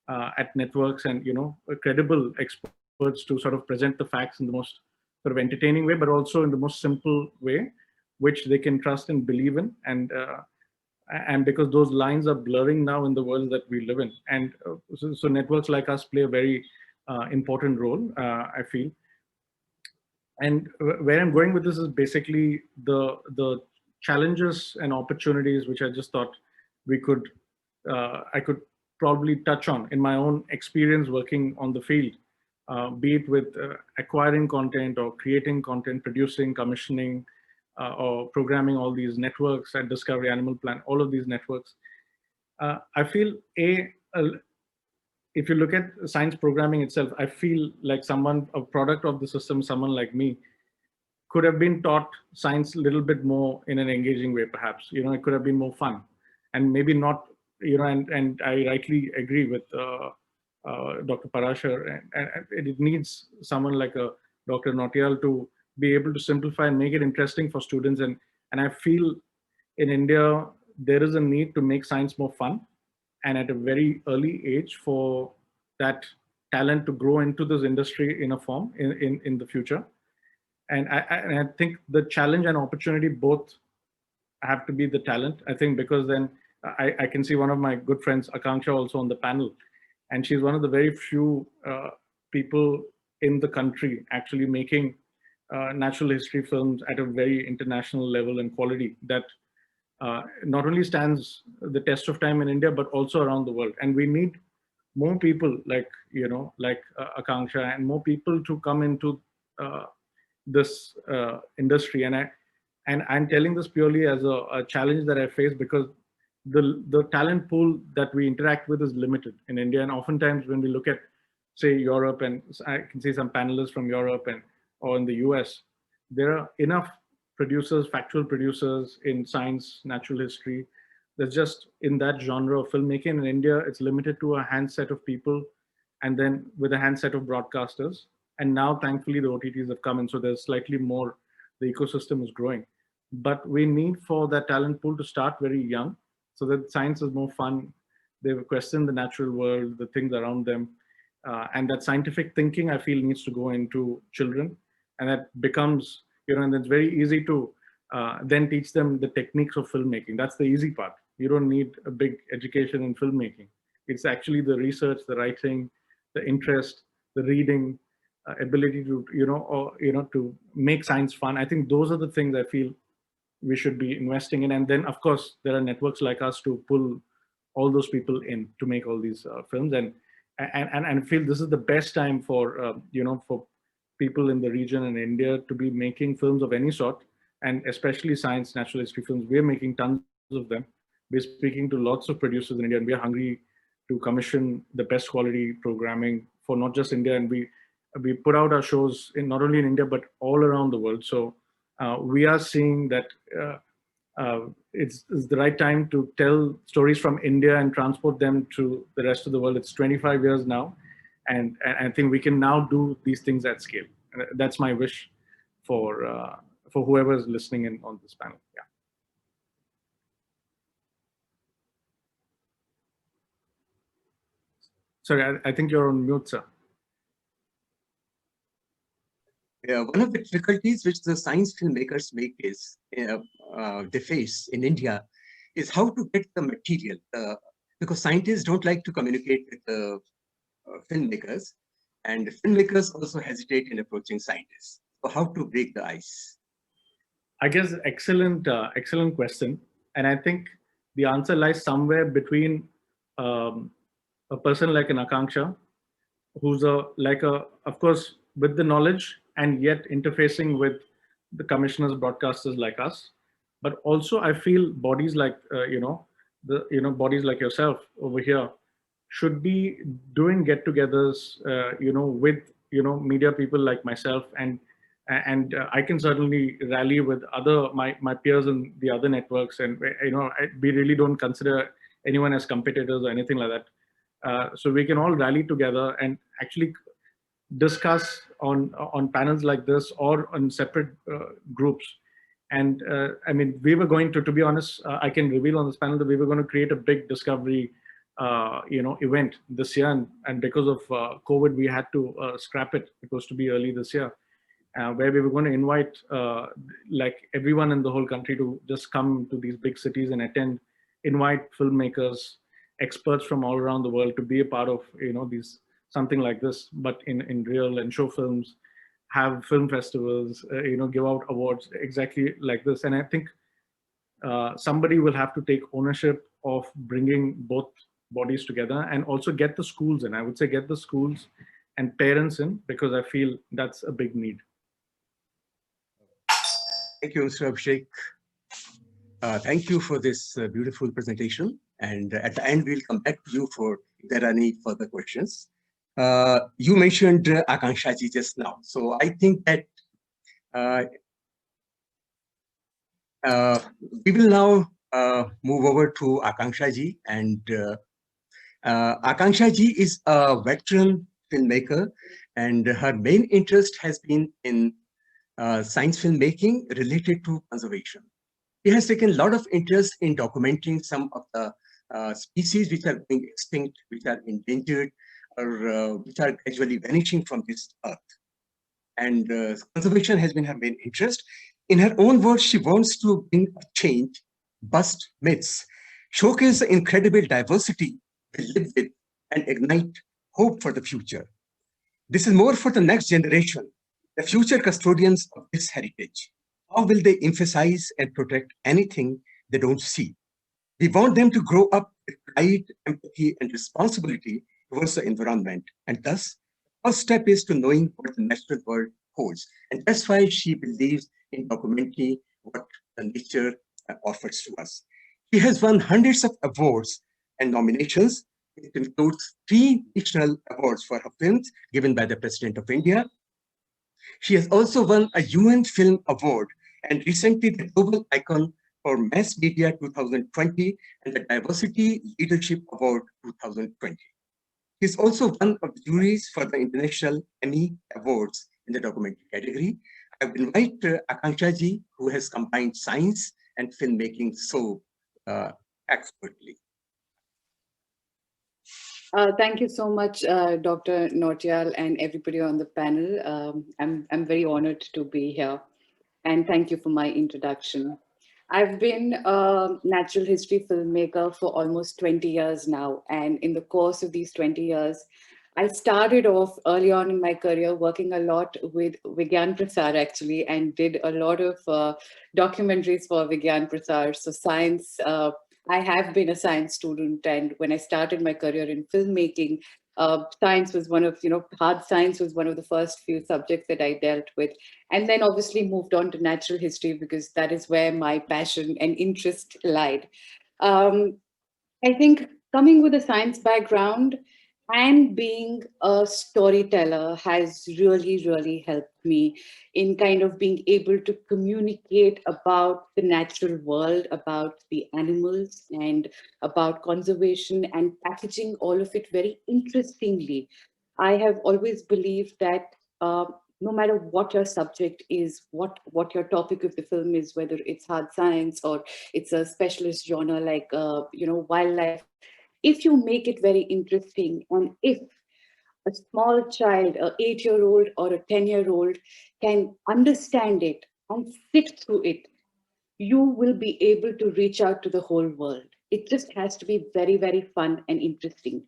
at networks and credible experts to sort of present the facts in the most sort of entertaining way, but also in the most simple way, which they can trust and believe in. And because those lines are blurring now in the world that we live in. And so networks like us play a very important role, I feel. And where I'm going with this is basically the challenges and opportunities, which I just thought I could probably touch on in my own experience working on the field, be it with acquiring content or creating content, producing, commissioning, or programming all these networks at Discovery, Animal Planet, all of these networks. I feel if you look at science programming itself, I feel like a product of the system, someone like me, could have been taught science a little bit more in an engaging way, perhaps. It could have been more fun, and maybe not. And I rightly agree with Dr. Parashar, and it needs someone like a Dr. Nautiyal to be able to simplify and make it interesting for students. And I feel in India, there is a need to make science more fun, and at a very early age for that talent to grow into this industry in a form in the future. And I think the challenge and opportunity both have to be the talent, I think, because then I can see one of my good friends, Akanksha, also on the panel, and she's one of the very few people in the country actually making natural history films at a very international level and quality that not only stands the test of time in India, but also around the world. And we need more people like Akanksha, and more people to come into this industry. And I'm telling this purely as a challenge that I face, because the talent pool that we interact with is limited in India. And oftentimes when we look at, say, Europe, and I can see some panelists from Europe or in the US, there are enough producers, factual producers in science, natural history. There's just in that genre of filmmaking. In India, it's limited to a handset of people, and then with a handset of broadcasters. And now, thankfully, the OTTs have come in, so there's slightly more, the ecosystem is growing. But we need for that talent pool to start very young, so that science is more fun. They question the natural world, the things around them. And that scientific thinking, I feel, needs to go into children. And that becomes, and it's very easy to then teach them the techniques of filmmaking. That's the easy part. You don't need a big education in filmmaking. It's actually the research, the writing, the interest, the reading, ability to, to make science fun. I think those are the things I feel we should be investing in. And then, of course, there are networks like us to pull all those people in to make all these films. And I feel this is the best time for, for people in the region and India to be making films of any sort, and especially science, natural history films. We're making tons of them. We're speaking to lots of producers in India, and we're hungry to commission the best quality programming for not just India. And we put out our shows not only in India, but all around the world. So we are seeing that it's the right time to tell stories from India and transport them to the rest of the world. It's 25 years now, and I think we can now do these things at scale. And that's my wish for whoever is listening in on this panel. Yeah. Sorry, I think you're on mute, sir. One of the difficulties which the science filmmakers make is they face in India is how to get the material, because scientists don't like to communicate with the filmmakers, and filmmakers also hesitate in approaching scientists. So how to break the ice? I guess excellent question, and I think the answer lies somewhere between a person like an Akanksha, who's of course, with the knowledge and yet interfacing with the commissioners, broadcasters like us, but also I feel bodies like bodies like yourself over here should be doing get-togethers, with media people like myself, and I can certainly rally with my peers in the other networks, and we really don't consider anyone as competitors or anything like that. So we can all rally together and actually discuss on panels like this or on separate groups. And I mean, we were going to be honest, I can reveal on this panel that we were going to create a big discovery event this year, and because of COVID, we had to scrap it. It was to be early this year, where we were going to invite like everyone in the whole country to just come to these big cities and attend, invite filmmakers, experts from all around the world to be a part of these something like this, but in real, and show films, have film festivals, give out awards exactly like this. And I think somebody will have to take ownership of bringing both bodies together, and also get the schools in. I would say get the schools and parents in, because I feel that's a big need. Thank you, Mr. Abishek. Thank you for this beautiful presentation. And at the end, we'll come back to you for if there are any further questions. You mentioned Akanksha ji just now. So I think that we will now move over to Akanksha ji. And Akanksha ji is a veteran filmmaker, and her main interest has been in science filmmaking related to conservation. She has taken a lot of interest in documenting some of the species which are going extinct, which are endangered, or which are gradually vanishing from this earth. And conservation has been her main interest. In her own words, she wants to bring a change, bust myths, showcase the incredible diversity we live with, and ignite hope for the future. This is more for the next generation, the future custodians of this heritage. How will they emphasize and protect anything they don't see? We want them to grow up with pride, empathy, and responsibility towards the environment. And thus, the first step is to knowing what the natural world holds. And that's why she believes in documenting what the nature offers to us. She has won hundreds of awards and nominations. It includes 3 national awards for her films given by the President of India. She has also won a UN Film Award, and recently the Global Icon for Mass Media 2020 and the Diversity Leadership Award 2020. She is also one of the juries for the International Emmy Awards in the documentary category. I would invite Akanksha ji, who has combined science and filmmaking so expertly. Thank you so much, Dr. Nautiyal, and everybody on the panel. I'm very honored to be here, and thank you for my introduction. I've been a natural history filmmaker for almost 20 years now, and in the course of these 20 years, I started off early on in my career working a lot with Vigyan Prasar actually, and did a lot of documentaries for Vigyan Prasar. So science, I have been a science student, and when I started my career in filmmaking, science was one of, hard science was one of the first few subjects that I dealt with. And then obviously moved on to natural history because that is where my passion and interest lied. I think coming with a science background, And being a storyteller has really, really helped me in kind of being able to communicate about the natural world, about the animals, and about conservation, and packaging all of it very interestingly. I have always believed that no matter what your subject is, what your topic of the film is, whether it's hard science or it's a specialist genre like wildlife, if you make it very interesting, and if a small child, a 8-year-old or a 10-year-old, can understand it and sit through it, you will be able to reach out to the whole world. It just has to be very, very fun and interesting.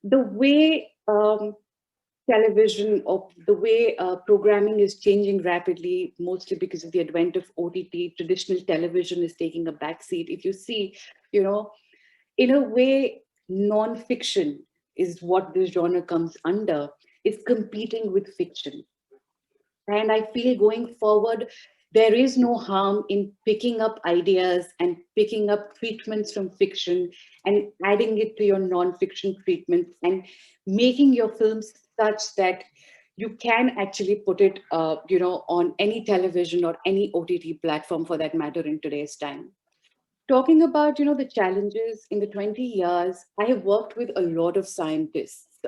The way television, or the way programming is changing rapidly, mostly because of the advent of OTT, traditional television is taking a backseat. If you see, you know, in a way, non-fiction is what this genre comes under, is competing with fiction. And I feel going forward, there is no harm in picking up ideas and picking up treatments from fiction and adding it to your non-fiction treatments and making your films such that you can actually put it, on any television or any OTT platform for that matter in today's time. Talking about the challenges in the 20 years, I have worked with a lot of scientists.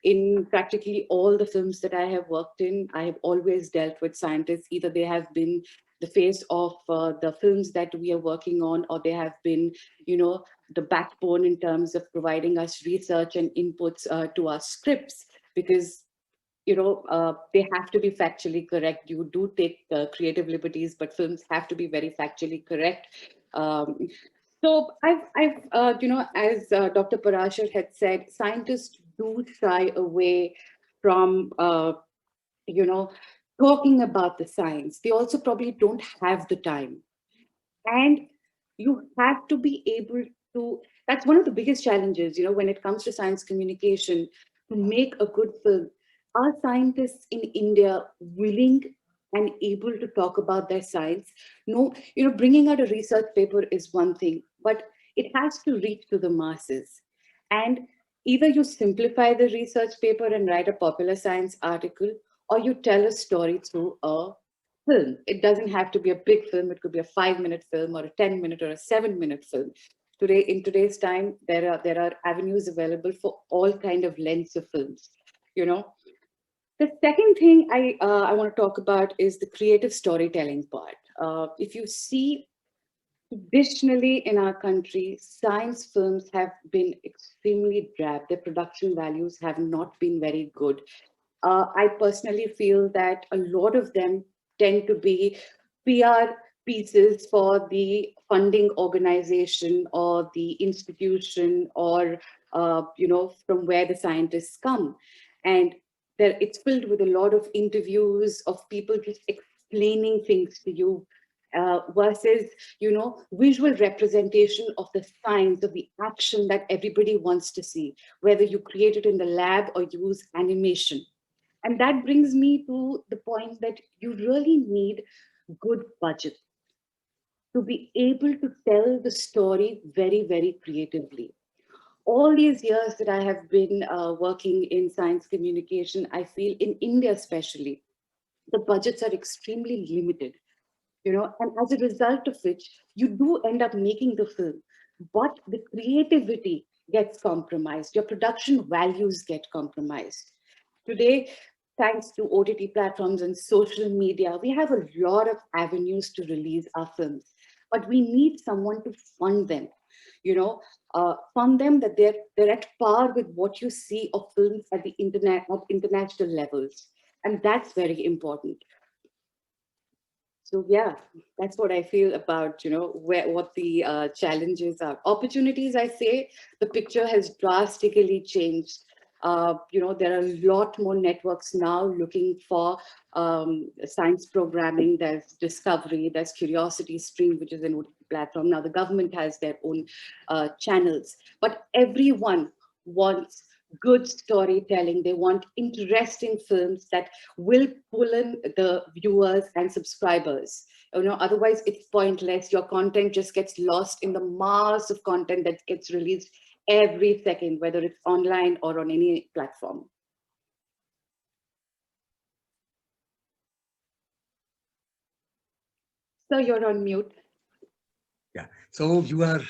In practically all the films that I have worked in, I have always dealt with scientists. Either they have been the face of the films that we are working on, or they have been the backbone in terms of providing us research and inputs to our scripts, because they have to be factually correct. You do take creative liberties, but films have to be very factually correct. Um, so as Dr. Parashar had said, scientists do shy away from, talking about the science. They also probably don't have the time. And you have to be able to, that's one of the biggest challenges, when it comes to science communication, to make a good film. Are scientists in India willing and able to talk about their science? No, bringing out a research paper is one thing, but it has to reach to the masses. And either you simplify the research paper and write a popular science article, or you tell a story through a film. It doesn't have to be a big film. It could be a 5-minute film or a 10-minute or a 7-minute film. Today, in today's time, there are avenues available for all kind of lengths of films. The second thing I want to talk about is the creative storytelling part. If you see, traditionally in our country, science films have been extremely drab. Their production values have not been very good. I personally feel that a lot of them tend to be PR pieces for the funding organization or the institution, or from where the scientists come. And it's filled with a lot of interviews of people just explaining things to you, versus visual representation of the science, of the action that everybody wants to see, whether you create it in the lab or use animation. And that brings me to the point that you really need good budget to be able to tell the story very, very creatively. All these years that I have been working in science communication, I feel in India especially, the budgets are extremely limited, and as a result of which, you do end up making the film, but the creativity gets compromised, your production values get compromised. Today, thanks to OTT platforms and social media, we have a lot of avenues to release our films, but we need someone to fund them, fund them that they're at par with what you see of films at the internet, at international levels. And that's very important. So yeah, that's what I feel about, what the challenges are. Opportunities, I say, the picture has drastically changed. There are a lot more networks now looking for science programming. There's Discovery, there's Curiosity Stream, which is an OTT platform. Now the government has their own channels, but everyone wants good storytelling. They want interesting films that will pull in the viewers and subscribers. Otherwise it's pointless. Your content just gets lost in the mass of content that gets released every second, whether it's online or on any platform. So you're on mute. Yeah, so you have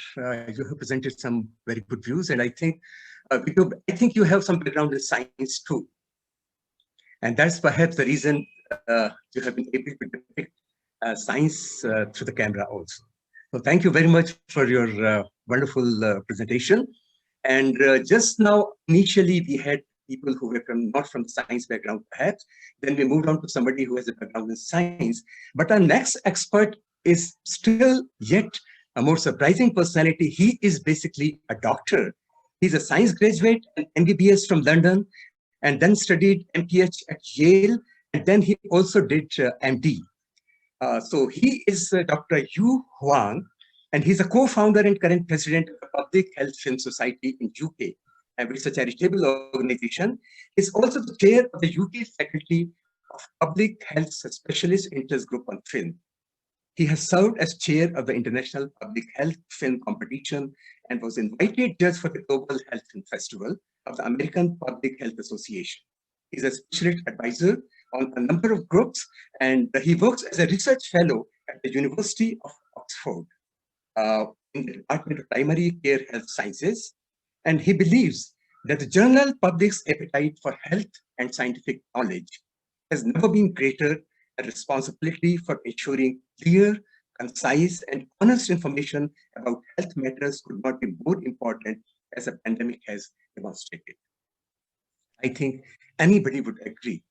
presented some very good views, and I think you have some background in science too, and that's perhaps the reason you have been able to depict science through the camera also. So thank you very much for your wonderful presentation. And just now, initially we had people who were not from science background perhaps, then we moved on to somebody who has a background in science. But our next expert is still yet a more surprising personality. He is basically a doctor. He's a science graduate and MBBS from London, and then studied MPH at Yale, and then he also did MD. So he is Dr. Hoang, and he's a co-founder and current president of the Public Health Film Society in UK, which is a charitable organization. He's also the chair of the UK Faculty of Public Health Specialist Interest Group on Film. He has served as chair of the International Public Health Film Competition and was invited judge for the Global Health Film Festival of the American Public Health Association. He's a specialist advisor on a number of groups, and he works as a research fellow at the University of Oxford in the Department of Primary Care Health Sciences. And he believes that the general public's appetite for health and scientific knowledge has never been greater. A responsibility for ensuring clear, concise, and honest information about health matters could not be more important as the pandemic has demonstrated. I think anybody would agree.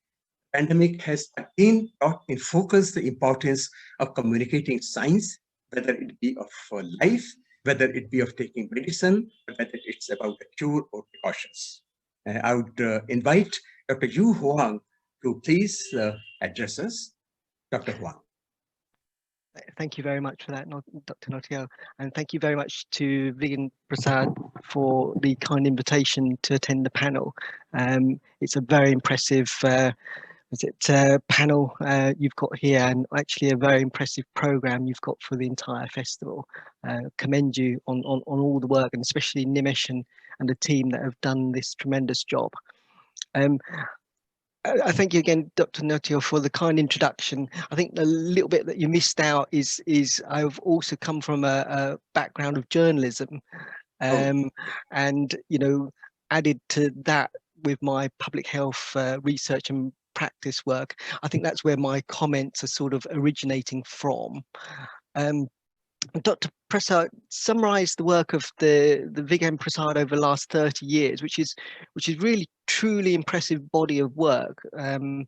Pandemic has again brought in focus the importance of communicating science, whether it be of life, whether it be of taking medicine, whether it's about a cure or precautions. I would invite Dr. Hoang to please address us. Dr. Hoang. Thank you very much for that, Dr. Nautiyal, and thank you very much to Vigan Prasad for the kind invitation to attend the panel. It's a very impressive panel you've got here, and actually a very impressive program you've got for the entire festival. Commend you on all the work, and especially Nimesh and the team that have done this tremendous job. I thank you again, Dr. Nautiyal, for the kind introduction. I think the little bit that you missed out is I've also come from a background of journalism, and added to that with my public health research and practice work. I think that's where my comments are sort of originating from. Dr. Prasad summarized the work of the Vigan Prasad over the last 30 years, which is really truly impressive body of work. And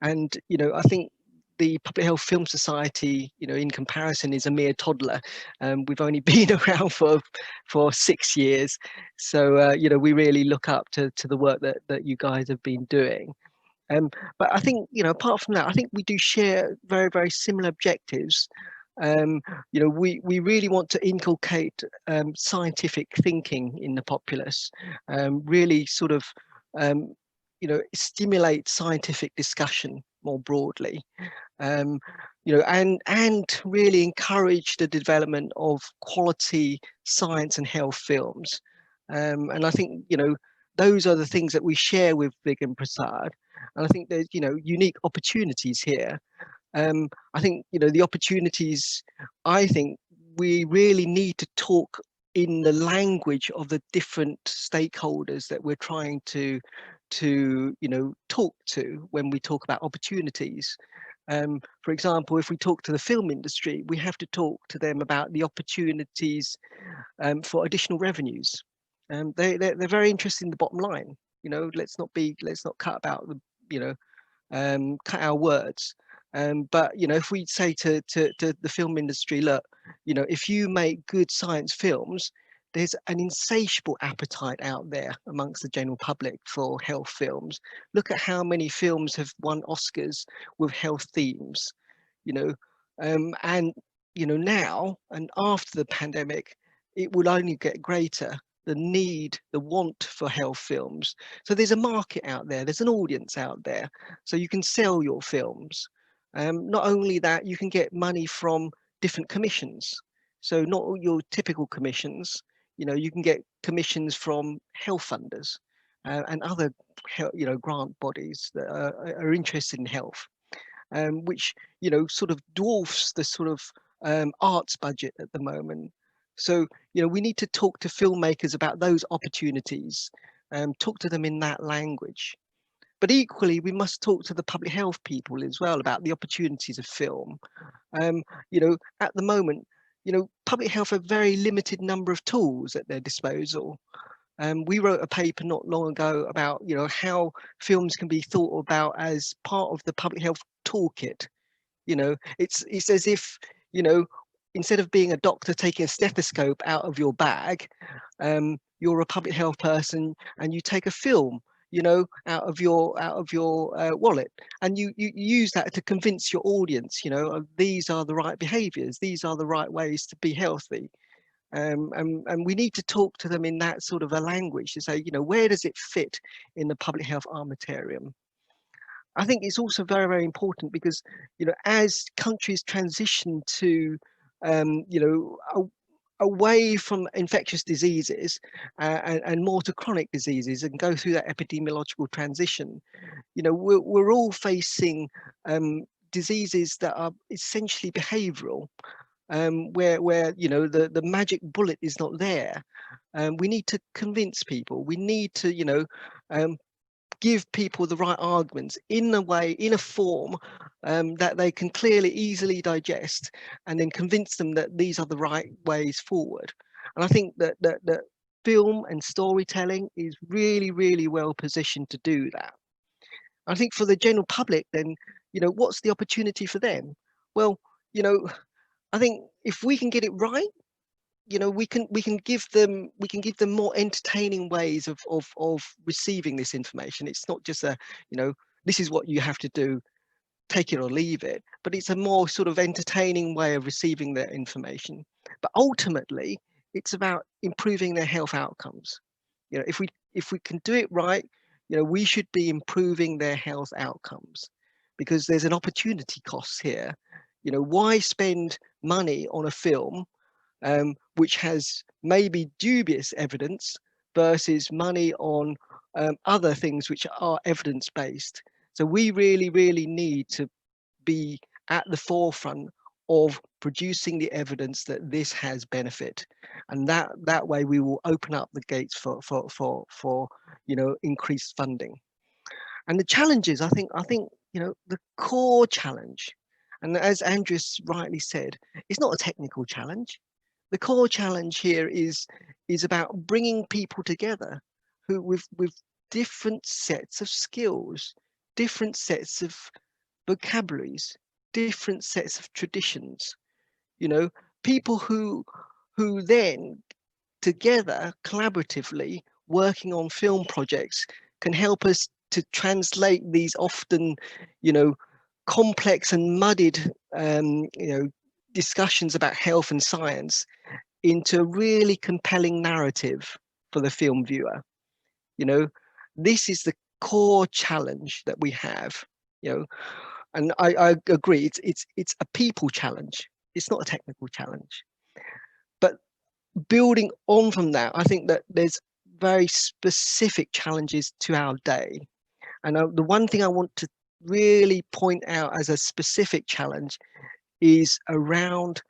I think the Public Health Film Society, in comparison, is a mere toddler. We've only been around for 6 years, so we really look up to the work that you guys have been doing. But I think apart from that, I think we do share very, very similar objectives. We really want to inculcate scientific thinking in the populace, really sort of stimulate scientific discussion more broadly, and really encourage the development of quality science and health films. And I think those are the things that we share with Vigan Prasad, and I think there's unique opportunities here. I think the opportunities, I think we really need to talk in the language of the different stakeholders that we're trying to talk to when we talk about opportunities. For example, if we talk to the film industry, we have to talk to them about the opportunities for additional revenues. They're very interested in the bottom line. Let's not cut about the cut our words. But if we say to the film industry, look, if you make good science films, there's an insatiable appetite out there amongst the general public for health films. Look at how many films have won Oscars with health themes, and now and after the pandemic, it will only get greater. The need, the want for health films. So there's a market out there, there's an audience out there, so you can sell your films. Not only that, you can get money from different commissions. So not all your typical commissions. You know, you can get commissions from health funders and other, you know, grant bodies that are interested in health, which, you know, sort of dwarfs the sort of arts budget at the moment. So, you know, we need to talk to filmmakers about those opportunities, talk to them in that language. But equally, we must talk to the public health people as well about the opportunities of film. You know, at the moment, you know, public health have very limited number of tools at their disposal. We wrote a paper not long ago about, you know, how films can be thought about as part of the public health toolkit. You know, it's as if, you know, instead of being a doctor taking a stethoscope out of your bag, you're a public health person and you take a film, you know, out of your wallet, and you use that to convince your audience, you know, these are the right behaviors, these are the right ways to be healthy. And we need to talk to them in that sort of a language to say, you know, where does it fit in the public health armamentarium? I think it's also very, very important because, you know, as countries transition to, you know, away from infectious diseases and more to chronic diseases and go through that epidemiological transition, you know, we're all facing diseases that are essentially behavioral, where you know the magic bullet is not there. We need to convince people. We need to, you know, give people the right arguments in a way, in a form that they can clearly, easily digest, and then convince them that these are the right ways forward. And I think that film and storytelling is really, really well positioned to do that. I think for the general public, then, you know, what's the opportunity for them? Well, you know, I think if we can get it right, you know, we can give them more entertaining ways of receiving this information. It's not just a, you know, this is what you have to do, take it or leave it, but it's a more sort of entertaining way of receiving their information. But ultimately, it's about improving their health outcomes. You know, if we can do it right, you know, we should be improving their health outcomes, because there's an opportunity cost here. You know, why spend money on a film which has maybe dubious evidence versus money on other things which are evidence-based? So we really, really need to be at the forefront of producing the evidence that this has benefit, and that way we will open up the gates for you know, increased funding. And the challenges, I think you know, the core challenge, and as Andreas rightly said, it's not a technical challenge. The core challenge here is about bringing people together who with different sets of skills, different sets of vocabularies, different sets of traditions. You know, people who then together collaboratively working on film projects can help us to translate these often, you know, complex and muddied, you know, discussions about health and science into a really compelling narrative for the film viewer. You know, this is the core challenge that we have, you know, and I agree, it's a people challenge. It's not a technical challenge. But building on from that, I think that there's very specific challenges to our day. And the one thing I want to really point out as a specific challenge is around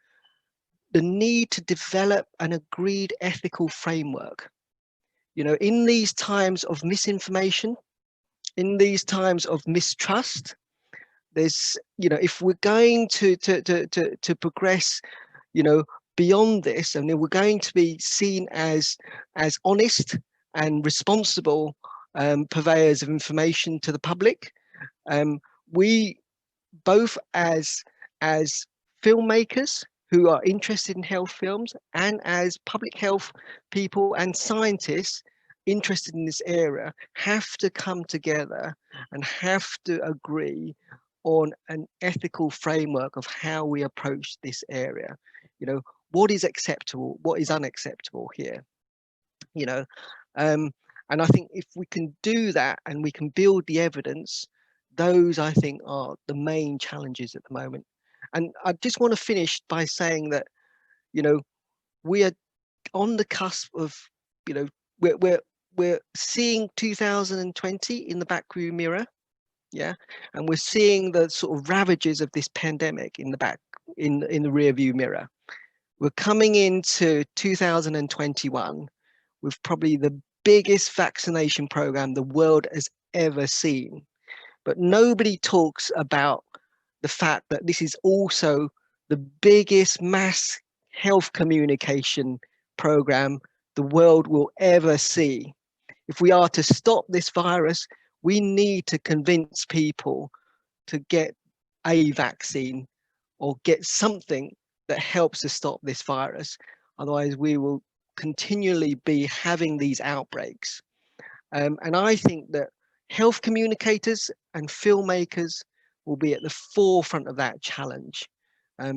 the need to develop an agreed ethical framework. You know, in these times of misinformation, in these times of mistrust, there's, you know, if we're going to progress, you know, beyond this, and we're going to be seen as honest and responsible purveyors of information to the public, we both as filmmakers who are interested in health films and as public health people and scientists interested in this area have to come together and have to agree on an ethical framework of how we approach this area. You know, what is acceptable, what is unacceptable here, you know. And I think if we can do that and we can build the evidence, those I think are the main challenges at the moment. And I just want to finish by saying that, you know, we are on the cusp of, you know, we're seeing 2020 in the backview mirror, yeah, and we're seeing the sort of ravages of this pandemic in the rear view mirror. We're coming into 2021 with probably the biggest vaccination program the world has ever seen, but nobody talks about the fact that this is also the biggest mass health communication program the world will ever see. If we are to stop this virus, we need to convince people to get a vaccine or get something that helps to stop this virus. Otherwise, we will continually be having these outbreaks. And I think that health communicators and filmmakers will be at the forefront of that challenge,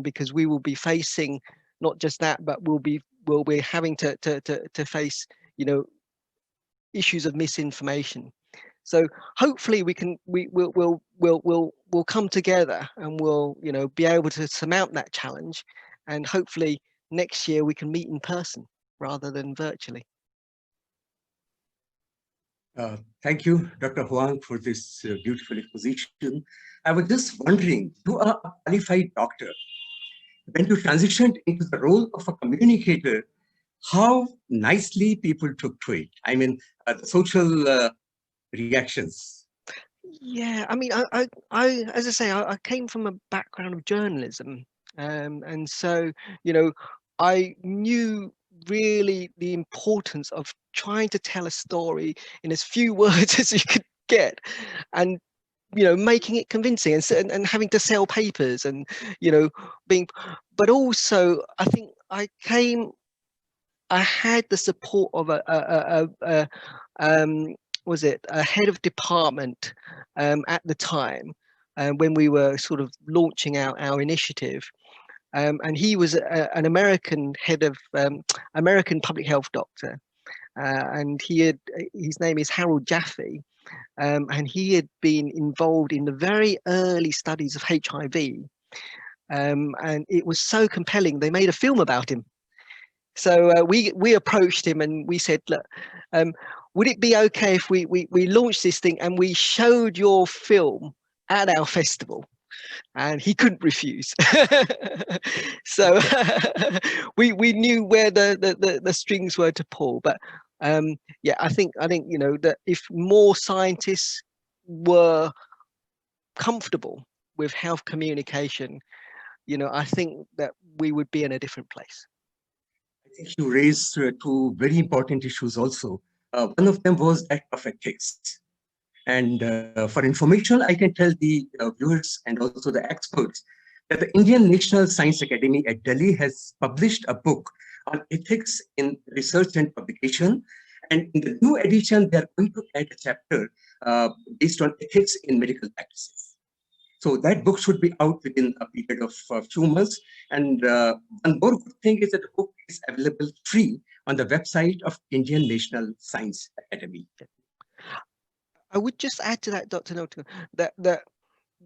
because we will be facing not just that, but we'll be having to face, you know, issues of misinformation. So hopefully we'll come together and we'll, you know, be able to surmount that challenge, and hopefully next year we can meet in person rather than virtually. Thank you, Dr. Hoang, for this beautiful exposition. I was just wondering, you are a qualified doctor. When you transitioned into the role of a communicator, how nicely people took to it. I mean, the social reactions. Yeah, I mean, I as I say, I came from a background of journalism, and so, you know, I knew really the importance of trying to tell a story in as few words as you could get, and, you know, making it convincing, and having to sell papers, and, you know, but also I think I had the support of was it a head of department at the time, when we were sort of launching out our initiative, and he was an American head of American public health doctor, and his name is Harold Jaffe, and he had been involved in the very early studies of HIV, and it was so compelling they made a film about him. So we approached him and we said, look, would it be okay if we launched this thing and we showed your film at our festival? And he couldn't refuse. So we knew where the strings were to pull. But yeah, I think you know that if more scientists were comfortable with health communication, you know, I think that we would be in a different place. I think you raised two very important issues also. One of them was that of ethics. And for information, I can tell the viewers and also the experts that the Indian National Science Academy at Delhi has published a book on ethics in research and publication. And in the new edition, they are going to add a chapter based on ethics in medical practices. So that book should be out within a period of a few months. And one more good thing is that the book is available free on the website of Indian National Science Academy. I would just add to that, Dr. Nautiyal, that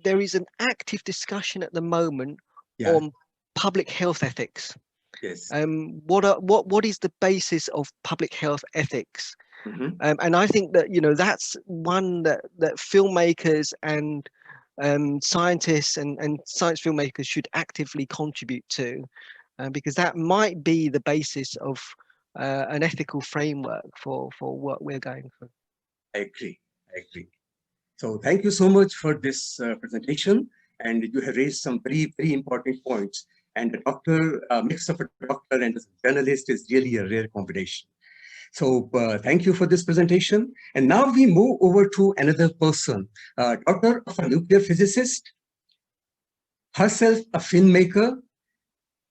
there is an active discussion at the moment on public health ethics. Yes. What is the basis of public health ethics? Mm-hmm. And I think that, you know, that's one that filmmakers and scientists and science filmmakers should actively contribute to, because that might be the basis of an ethical framework for what we're going for. I agree. So thank you so much for this presentation. And you have raised some very, very important points. And the doctor, mix of a doctor and a journalist is really a rare combination. So thank you for this presentation. And now we move over to another person, daughter of a nuclear physicist, herself a filmmaker,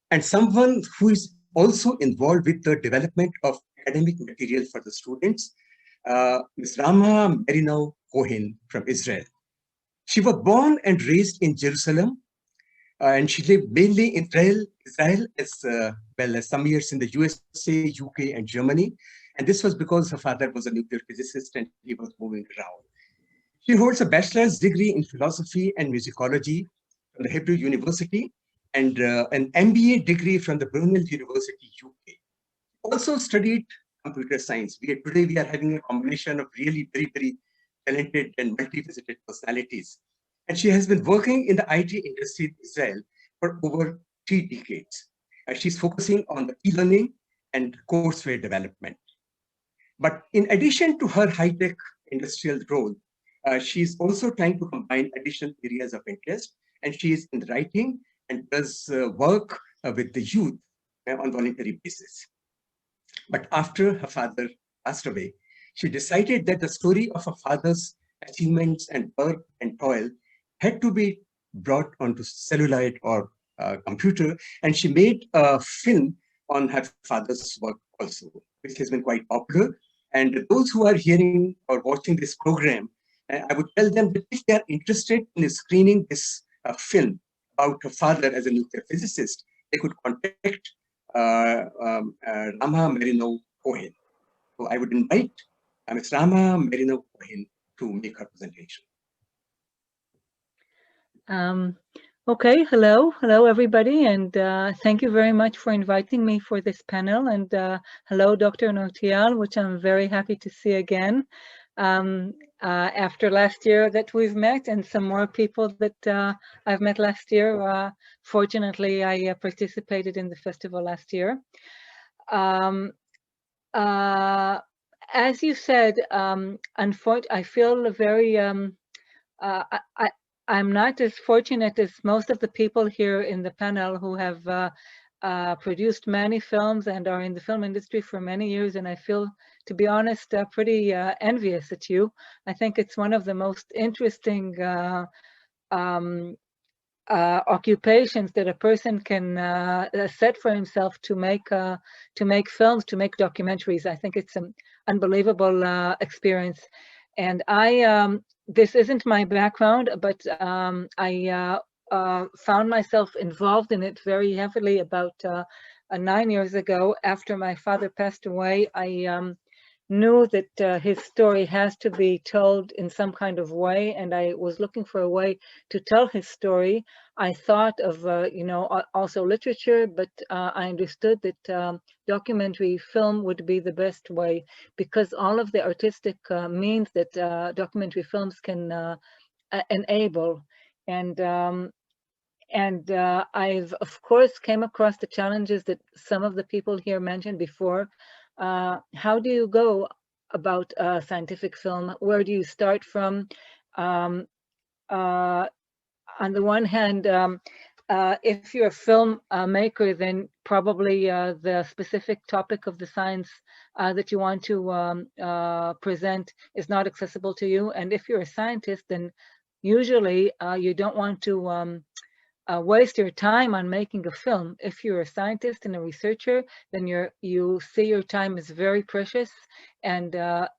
and someone who is also involved with the development of academic material for the students, Ms. Rama Marino Cohen from Israel. She was born and raised in Jerusalem, and she lived mainly in Israel as well as some years in the USA, UK, and Germany. And this was because her father was a nuclear physicist and he was moving around. She holds a bachelor's degree in philosophy and musicology from the Hebrew University and an MBA degree from the Brunel University, UK. also studied computer science. Today we are having a combination of really very, very talented and multifaceted personalities. And she has been working in the IT industry in Israel for over 3 decades. She's focusing on the e-learning and courseware development. But in addition to her high-tech industrial role, she's also trying to combine additional areas of interest, and she is in writing and does work with the youth on voluntary basis. But after her father passed away, she decided that the story of her father's achievements and work and toil had to be brought onto celluloid or computer, and she made a film on her father's work also, which has been quite popular. And those who are hearing or watching this program, I would tell them that if they are interested in screening this film about her father as a nuclear physicist, they could contact Rama Merino Cohen. So I would invite Ms. Rama Merino Cohen to make her presentation. Okay, hello everybody, and thank you very much for inviting me for this panel, and hello Dr. Nautiyal, which I'm very happy to see again after last year that we've met, and some more people that I've met last year. Fortunately, I participated in the festival last year. As you said, I feel very I'm not as fortunate as most of the people here in the panel who have produced many films and are in the film industry for many years, and I feel, to be honest, pretty envious at you. I think it's one of the most interesting occupations that a person can set for himself to make films, to make documentaries. I think it's an unbelievable experience, and this isn't my background, but I found myself involved in it very heavily about 9 years ago. After my father passed away, I knew that his story has to be told in some kind of way, and I was looking for a way to tell his story. I thought of, also literature, but I understood that documentary film would be the best way, because all of the artistic means that documentary films can enable. And I've, of course, came across the challenges that some of the people here mentioned before. How do you go about scientific film? Where do you start from? On the one hand, if you're a film maker, then probably the specific topic of the science that you want to present is not accessible to you. And if you're a scientist, then usually you don't want to waste your time on making a film. If you're a scientist and a researcher, then you see your time is very precious, and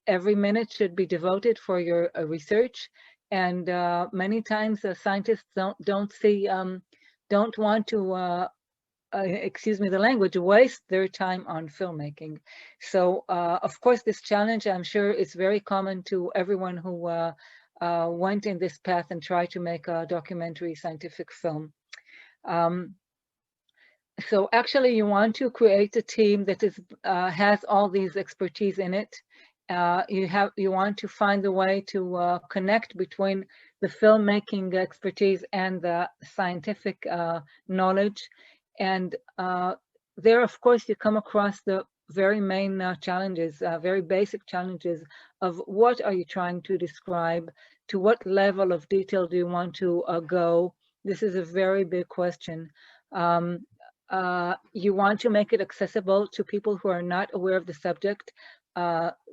every minute should be devoted for your research. And many times scientists don't want to, excuse me the language, waste their time on filmmaking. So of course this challenge, I'm sure, is very common to everyone who went in this path and tried to make a documentary scientific film. So actually you want to create a team that has all these expertise in it. You want to find a way to connect between the filmmaking expertise and the scientific knowledge. And there, of course, you come across the very main challenges, very basic challenges of what are you trying to describe, to what level of detail do you want to go. This is a very big question. You want to make it accessible to people who are not aware of the subject.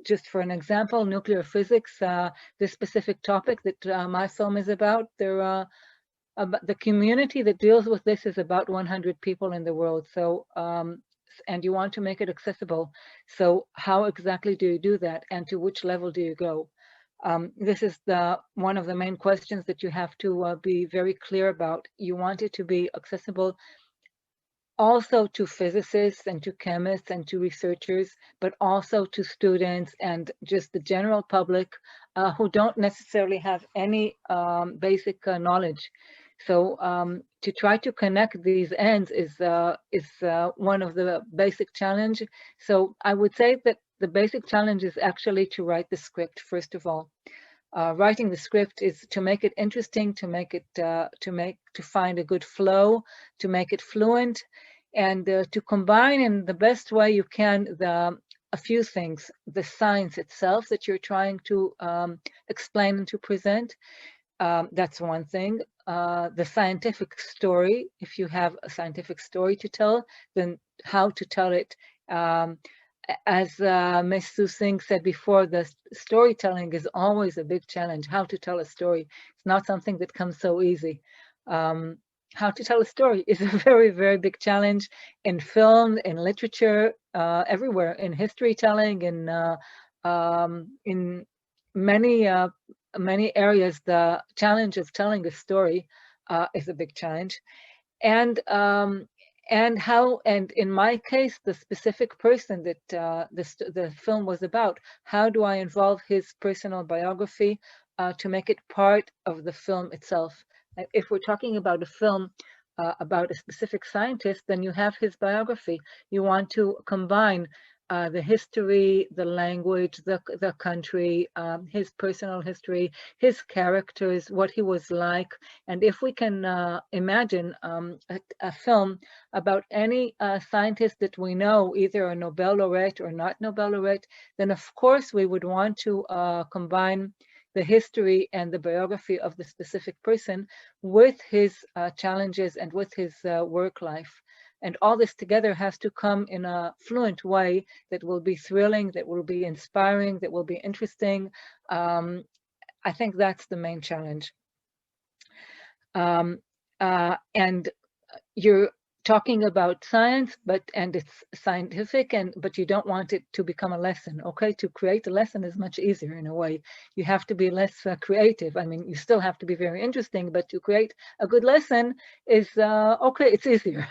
Just for an example, nuclear physics, this specific topic that my film is about, the community that deals with this is about 100 people in the world. So, and you want to make it accessible. So how exactly do you do that? And to which level do you go? This is one of the main questions that you have to be very clear about. You want it to be accessible also to physicists and to chemists and to researchers, but also to students and just the general public who don't necessarily have any basic knowledge. So to try to connect these ends is one of the basic challenge. So I would say that the basic challenge is actually to write the script, first of all. Writing the script is to make it interesting, to make it to find a good flow, to make it fluent, and to combine in the best way you can a few things: the science itself that you're trying to explain and to present. That's one thing. The scientific story, if you have a scientific story to tell, then how to tell it. As Ms. Singh said before, the storytelling is always a big challenge. How to tell a story. It's not something that comes so easy. How to tell a story is a very, very big challenge in film, in literature, everywhere, in history telling, in many areas. The challenge of telling a story is a big challenge. And in my case, the specific person that the film was about, how do I involve his personal biography to make it part of the film itself? If we're talking about a film about a specific scientist, then you have his biography. You want to combine the history, the language, the country, his personal history, his characters, what he was like. And if we can imagine a film about any scientist that we know, either a Nobel laureate or not Nobel laureate, then of course we would want to combine the history and the biography of the specific person with his challenges and with his work life. And all this together has to come in a fluent way that will be thrilling, that will be inspiring, that will be interesting. I think that's the main challenge. And you're talking about science, and it's scientific, but you don't want it to become a lesson. Okay, to create a lesson is much easier in a way. You have to be less creative. I mean, you still have to be very interesting, but to create a good lesson is okay. It's easier.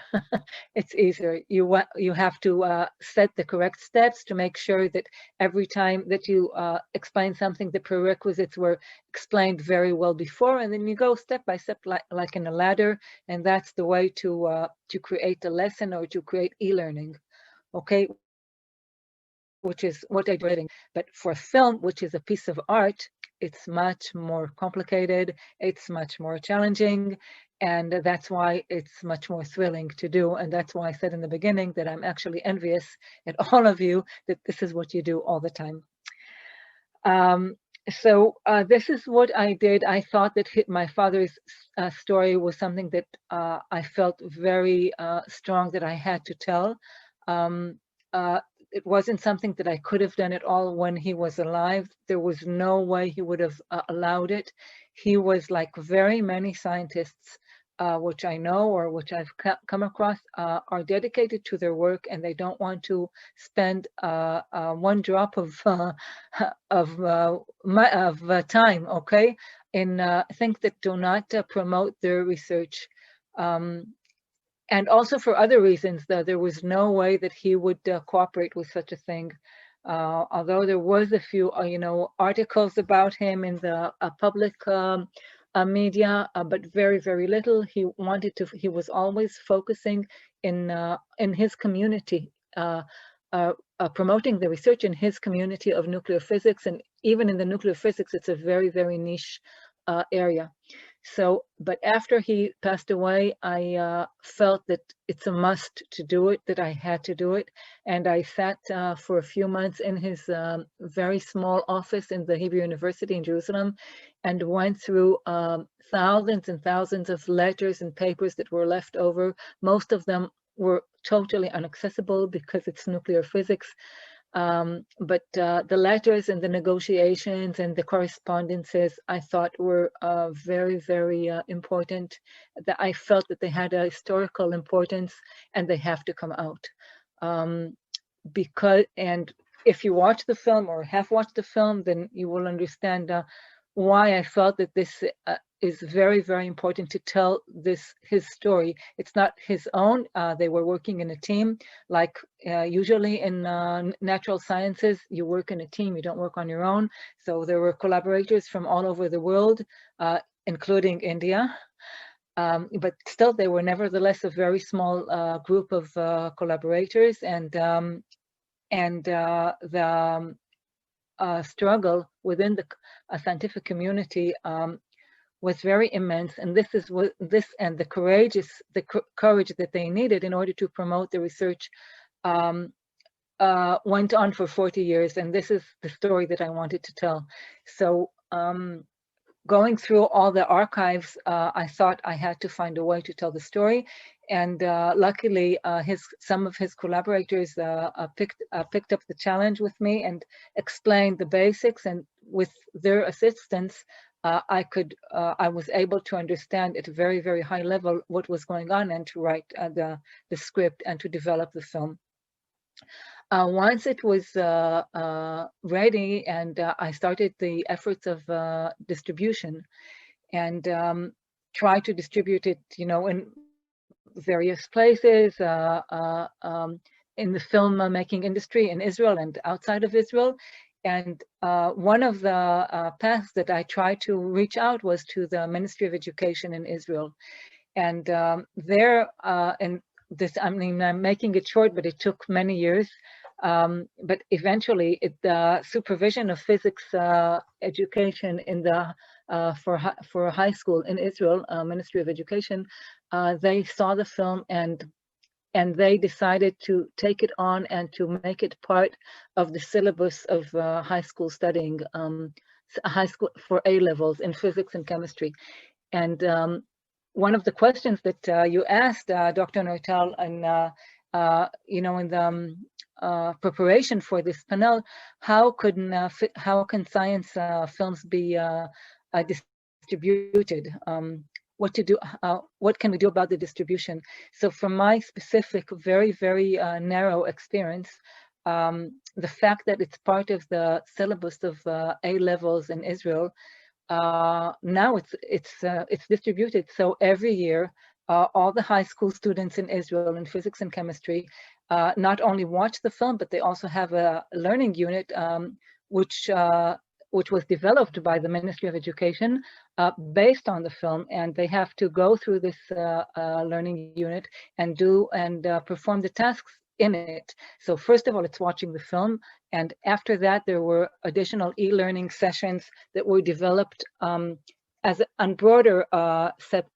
It's easier. You have to set the correct steps to make sure that every time that you explain something, the prerequisites were explained very well before, and then you go step by step, like in a ladder, and that's the way to create a lesson or to create e-learning, okay, which is what I do. But for film, which is a piece of art, it's much more complicated, it's much more challenging, and that's why it's much more thrilling to do. And that's why I said in the beginning that I'm actually envious at all of you that this is what you do all the time. So this is what I did. I thought that my father's story was something that I felt very strong that I had to tell. It wasn't something that I could have done at all when he was alive. There was no way he would have allowed it. He was like very many scientists, which I know or which I've come across, are dedicated to their work, and they don't want to spend one drop of time, okay, in things that do not promote their research. And also for other reasons, there was no way that he would cooperate with such a thing. Although there was a few, articles about him in the public media, but very, very little. He was always focusing in his community, promoting the research in his community of nuclear physics. And even in the nuclear physics, it's a very, very niche area. So, but after he passed away, I felt that it's a must to do it, that I had to do it. And I sat for a few months in his very small office in the Hebrew University in Jerusalem and went through thousands and thousands of letters and papers that were left over. Most of them were totally inaccessible because it's nuclear physics. But the letters and the negotiations and the correspondences I thought were very, very important. That I felt that they had a historical importance and they have to come out. And if you watch the film or have watched the film, then you will understand why I felt that this is very, very important to tell his story. It's not his own. They were working in a team. Like usually in natural sciences, you work in a team, you don't work on your own. So there were collaborators from all over the world, including India. but still they were nevertheless a very small group of collaborators, and the struggle within the scientific community was very immense, and this is what and the courage that they needed in order to promote the research went on for 40 years, and this is the story that I wanted to tell. So going through all the archives, I thought I had to find a way to tell the story, and luckily some of his collaborators picked up the challenge with me and explained the basics, and with their assistance I was able to understand at a very, very high level what was going on, and to write the script and to develop the film. Once it was ready, and I started the efforts of distribution, and try to distribute it, in various places in the film-making industry in Israel and outside of Israel. And one of the paths that I tried to reach out was to the Ministry of Education in Israel. And there, and this, I'm making it short, but it took many years. But eventually, the supervision of physics education in the for high school in Israel, Ministry of Education, they saw the film, and they decided to take it on and to make it part of the syllabus of high school studying, high school for A levels in physics and chemistry. And one of the questions that you asked, Dr. Nautiyal, and in the preparation for this panel, how can science films be distributed? What to do? What can we do about the distribution? So, from my specific, very, very narrow experience, the fact that it's part of the syllabus of A levels in Israel, now it's distributed. So every year, all the high school students in Israel in physics and chemistry not only watch the film, but they also have a learning unit which was developed by the Ministry of Education based on the film, and they have to go through this learning unit and perform the tasks in it. So first of all, it's watching the film, and after that, there were additional e-learning sessions that were developed on broader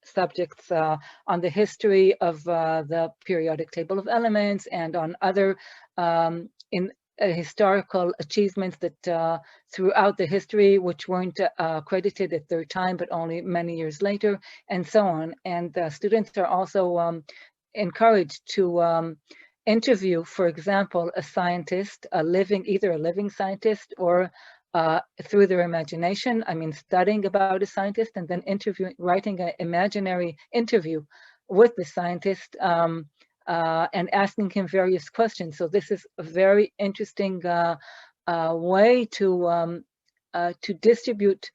subjects on the history of the periodic table of elements, and on other historical achievements that throughout the history, which weren't credited at their time, but only many years later, and so on. And students are also encouraged to interview, for example, a scientist, either a living scientist or through their imagination, studying about a scientist and then writing an imaginary interview with the scientist, and asking him various questions. So this is a very interesting way to distribute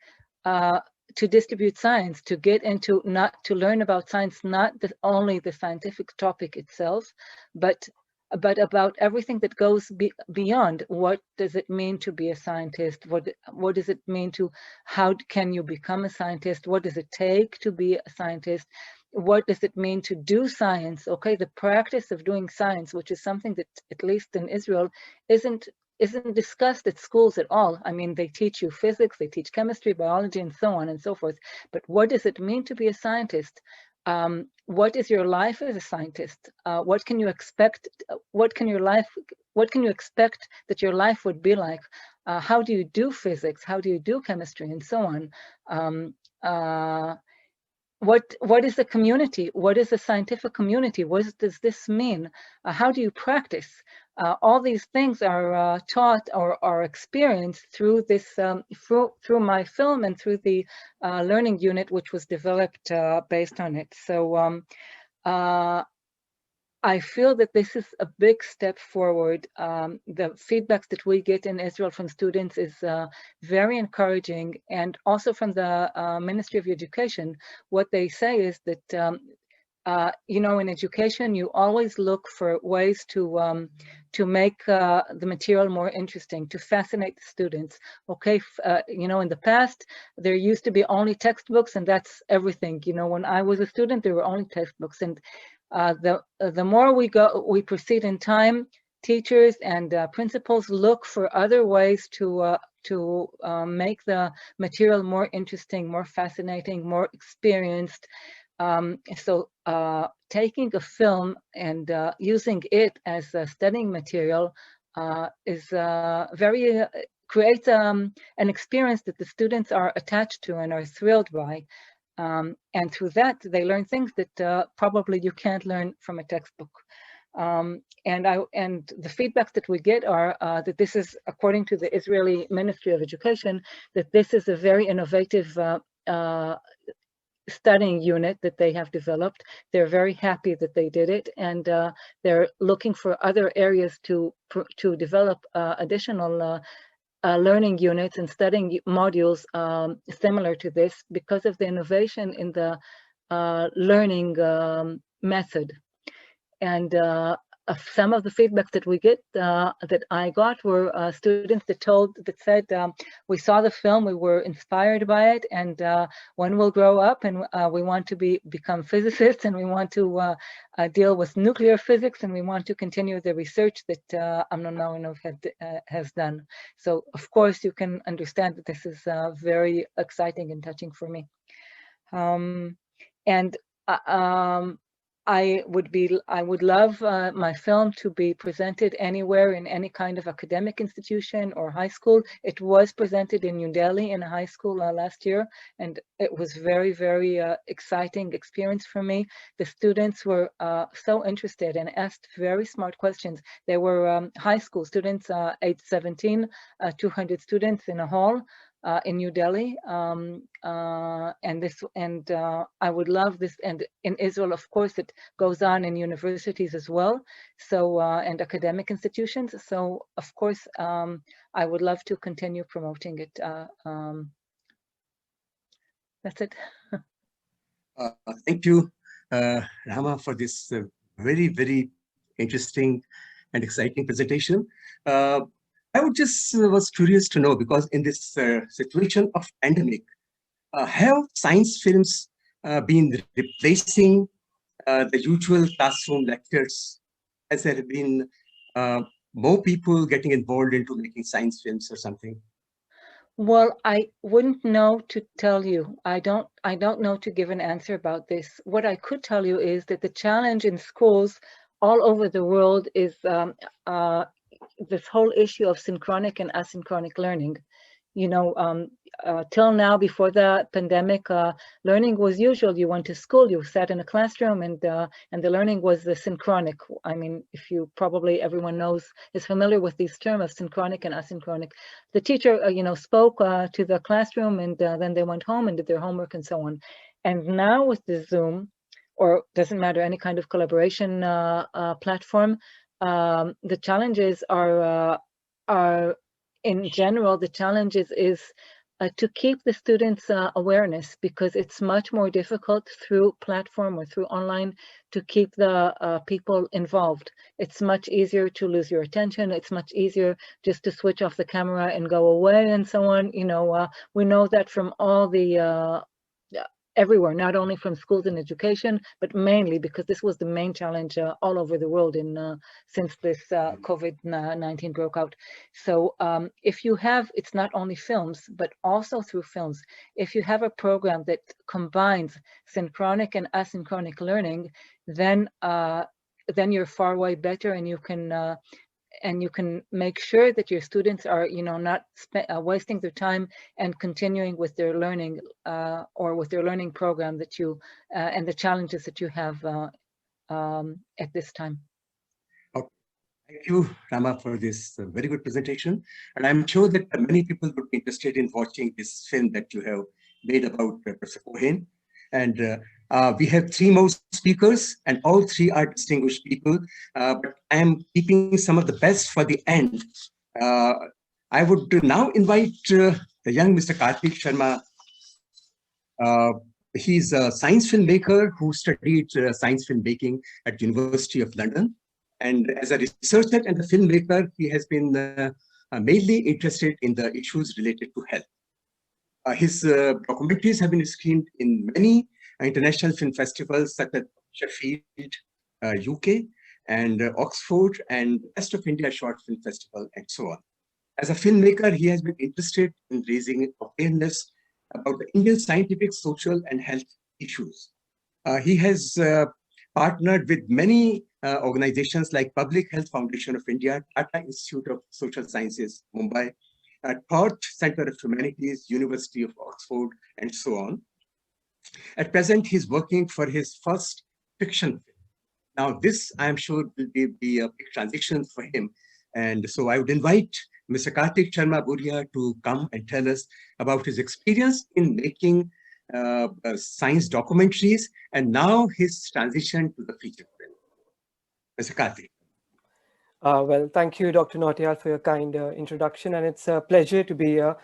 science, to get into, to learn about science, not only the scientific topic itself, but about everything that goes beyond. What does it mean to be a scientist? What does it mean how can you become a scientist? What does it take to be a scientist? What does it mean to do science? Okay, the practice of doing science, which is something that, at least in Israel, isn't discussed at schools at all. They teach you physics, they teach chemistry, biology, and so on and so forth. But what does it mean to be a scientist? What is your life as a scientist? What can you expect? What can you expect that your life would be like? How do you do physics? How do you do chemistry, and so on? What is a community? What is a scientific community? What does this mean? How do you practice? All these things are taught or are experienced through this, through my film, and through the learning unit, which was developed based on it. So I feel that this is a big step forward. The feedback that we get in Israel from students is very encouraging, and also from the Ministry of Education. What they say is that you know, in education, you always look for ways to make the material more interesting, to fascinate the students. Okay, you know, in the past, there used to be only textbooks, and that's everything. You know, when I was a student, there were only textbooks, and the more we proceed in time, teachers and principals look for other ways to make the material more interesting, more fascinating, more experienced. So taking a film and using it as a studying material is very creates an experience that the students are attached to and are thrilled by. And through that, they learn things that probably you can't learn from a textbook. And the feedbacks that we get are that this is, according to the Israeli Ministry of Education, that this is a very innovative studying unit that they have developed. They're very happy that they did it, and they're looking for other areas to develop additional learning units and studying modules similar to this because of the innovation in the learning method. And some of the feedbacks that we get, that I got, were students that said, we saw the film, we were inspired by it, and when we'll grow up and we want to become physicists, and we want to deal with nuclear physics, and we want to continue the research that Amnon Marinov has done. So of course you can understand that this is very exciting and touching for me. I would love my film to be presented anywhere in any kind of academic institution or high school. It was presented in New Delhi in a high school last year, and it was very, very exciting experience for me. The students were so interested and asked very smart questions. They were high school students, age 17, 200 students in a hall. In New Delhi, and I would love this. And in Israel, of course, it goes on in universities as well, so and academic institutions. So of course, I would love to continue promoting it. That's it. Thank you, Rama, for this very, very interesting and exciting presentation. I would just was curious to know, because in this situation of pandemic, have science films been replacing the usual classroom lectures? Has there been more people getting involved into making science films or something? Well, I wouldn't know to tell you. I don't know to give an answer about this. What I could tell you is that the challenge in schools all over the world is this whole issue of synchronic and asynchronic learning. You know, till now, before the pandemic, learning was usual. You went to school, you sat in a classroom, and the learning was synchronic. I mean, if you probably everyone is familiar with these terms of synchronic and asynchronic. The teacher, you know, spoke to the classroom, and then they went home and did their homework and so on. And now with the Zoom, or doesn't matter, any kind of collaboration platform, the challenges are in general, the challenges is to keep the students' awareness, because it's much more difficult through platform or through online to keep the people involved. It's much easier to lose your attention. It's much easier just to switch off the camera and go away and so on. You know, we know that from all the everywhere, not only from schools and education, but mainly because this was the main challenge all over the world since this COVID-19 broke out. So if you have, it's not only films, but also through films, if you have a program that combines synchronic and asynchronic learning, then you're far way better, and you can make sure that your students are, you know, not wasting their time and continuing with their learning or with their learning program that you and the challenges that you have at this time. Okay. Thank you, Rama, for this very good presentation. And I'm sure that many people would be interested in watching this film that you have made about Professor Hoang. And we have 3 more speakers, and all 3 are distinguished people. But I am keeping some of the best for the end. I would now invite the young Mr. Kartik Sharma He's a science filmmaker who studied science filmmaking at University of London. And as a researcher and a filmmaker, he has been mainly interested in the issues related to health. His documentaries have been screened in many international film festivals such as Sheffield, UK, and Oxford, and West of India Short Film Festival, and so on. As a filmmaker, he has been interested in raising awareness about the Indian scientific, social, and health issues. He has partnered with many organizations like Public Health Foundation of India, Tata Institute of Social Sciences, Mumbai, Perth Center of Humanities, University of Oxford, and so on. At present, he's working for his first fiction film. Now, this, I am sure, will be a big transition for him. And so I would invite Mr. Kartik Sharma Buria to come and tell us about his experience in making science documentaries and now his transition to the feature film. Mr. Kartik. Well, thank you, Dr. Nautiyal, for your kind introduction, and it's a pleasure to be here.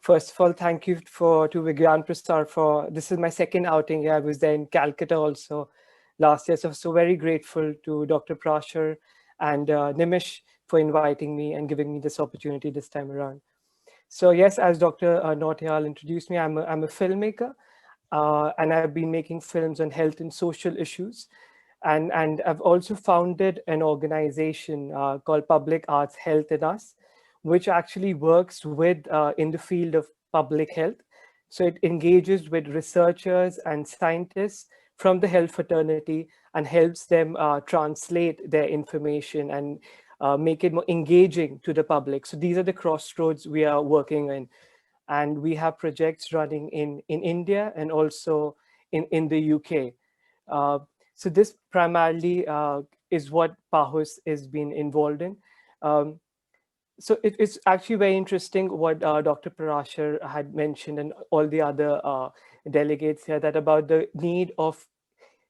First of all, thank you to Vigyan Prasar for, this is my second outing here. I was there in Calcutta also last year, so very grateful to Dr. Prasar and Nimish for inviting me and giving me this opportunity this time around. So yes, as Dr. Nautiyal introduced me, I'm a filmmaker, and I've been making films on health and social issues. And I've also founded an organization called Public Arts Health in Us, which actually works with in the field of public health. So it engages with researchers and scientists from the health fraternity and helps them translate their information and make it more engaging to the public. So these are the crossroads we are working in. And we have projects running in India and also in the UK. So this primarily is what PAHUS has been involved in. So it's actually very interesting what Dr. Parashar had mentioned and all the other delegates here, that about the need of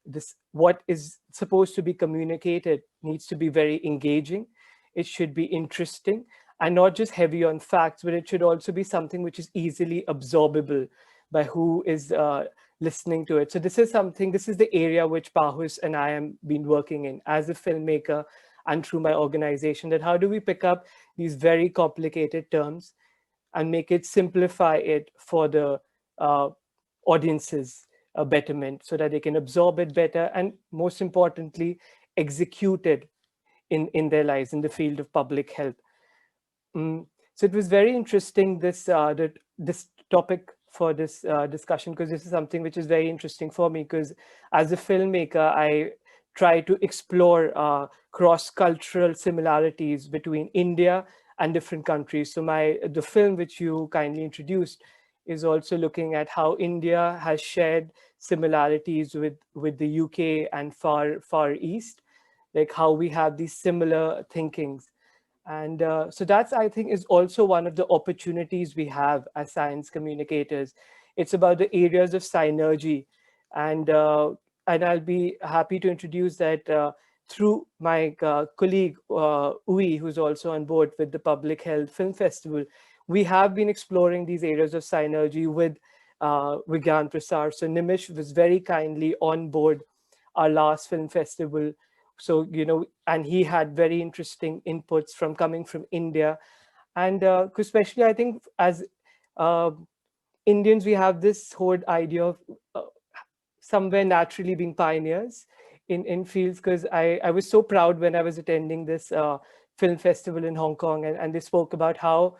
this, what is supposed to be communicated needs to be very engaging. It should be interesting and not just heavy on facts, but it should also be something which is easily absorbable by who is listening to it. So this is something, this is the area which PAHUS and I am been working in as a filmmaker and through my organization, that how do we pick up these very complicated terms and make it, simplify it for the audiences betterment so that they can absorb it better and most importantly, execute it in their lives in the field of public health. So it was very interesting, this topic for this discussion, because this is something which is very interesting for me, because as a filmmaker, I try to explore cross-cultural similarities between India and different countries. So the film which you kindly introduced is also looking at how India has shared similarities with the UK and Far East, like how we have these similar thinkings. And so that's, I think, is also one of the opportunities we have as science communicators. It's about the areas of synergy. And I'll be happy to introduce that through my colleague, Uwe, who's also on board with the Public Health Film Festival. We have been exploring these areas of synergy with Vigyan Prasar. So Nimish was very kindly on board our last film festival. So, you know, and he had very interesting inputs coming from India. And especially, I think, as Indians, we have this whole idea of somewhere naturally being pioneers in fields, because I was so proud when I was attending this film festival in Hong Kong, and they spoke about how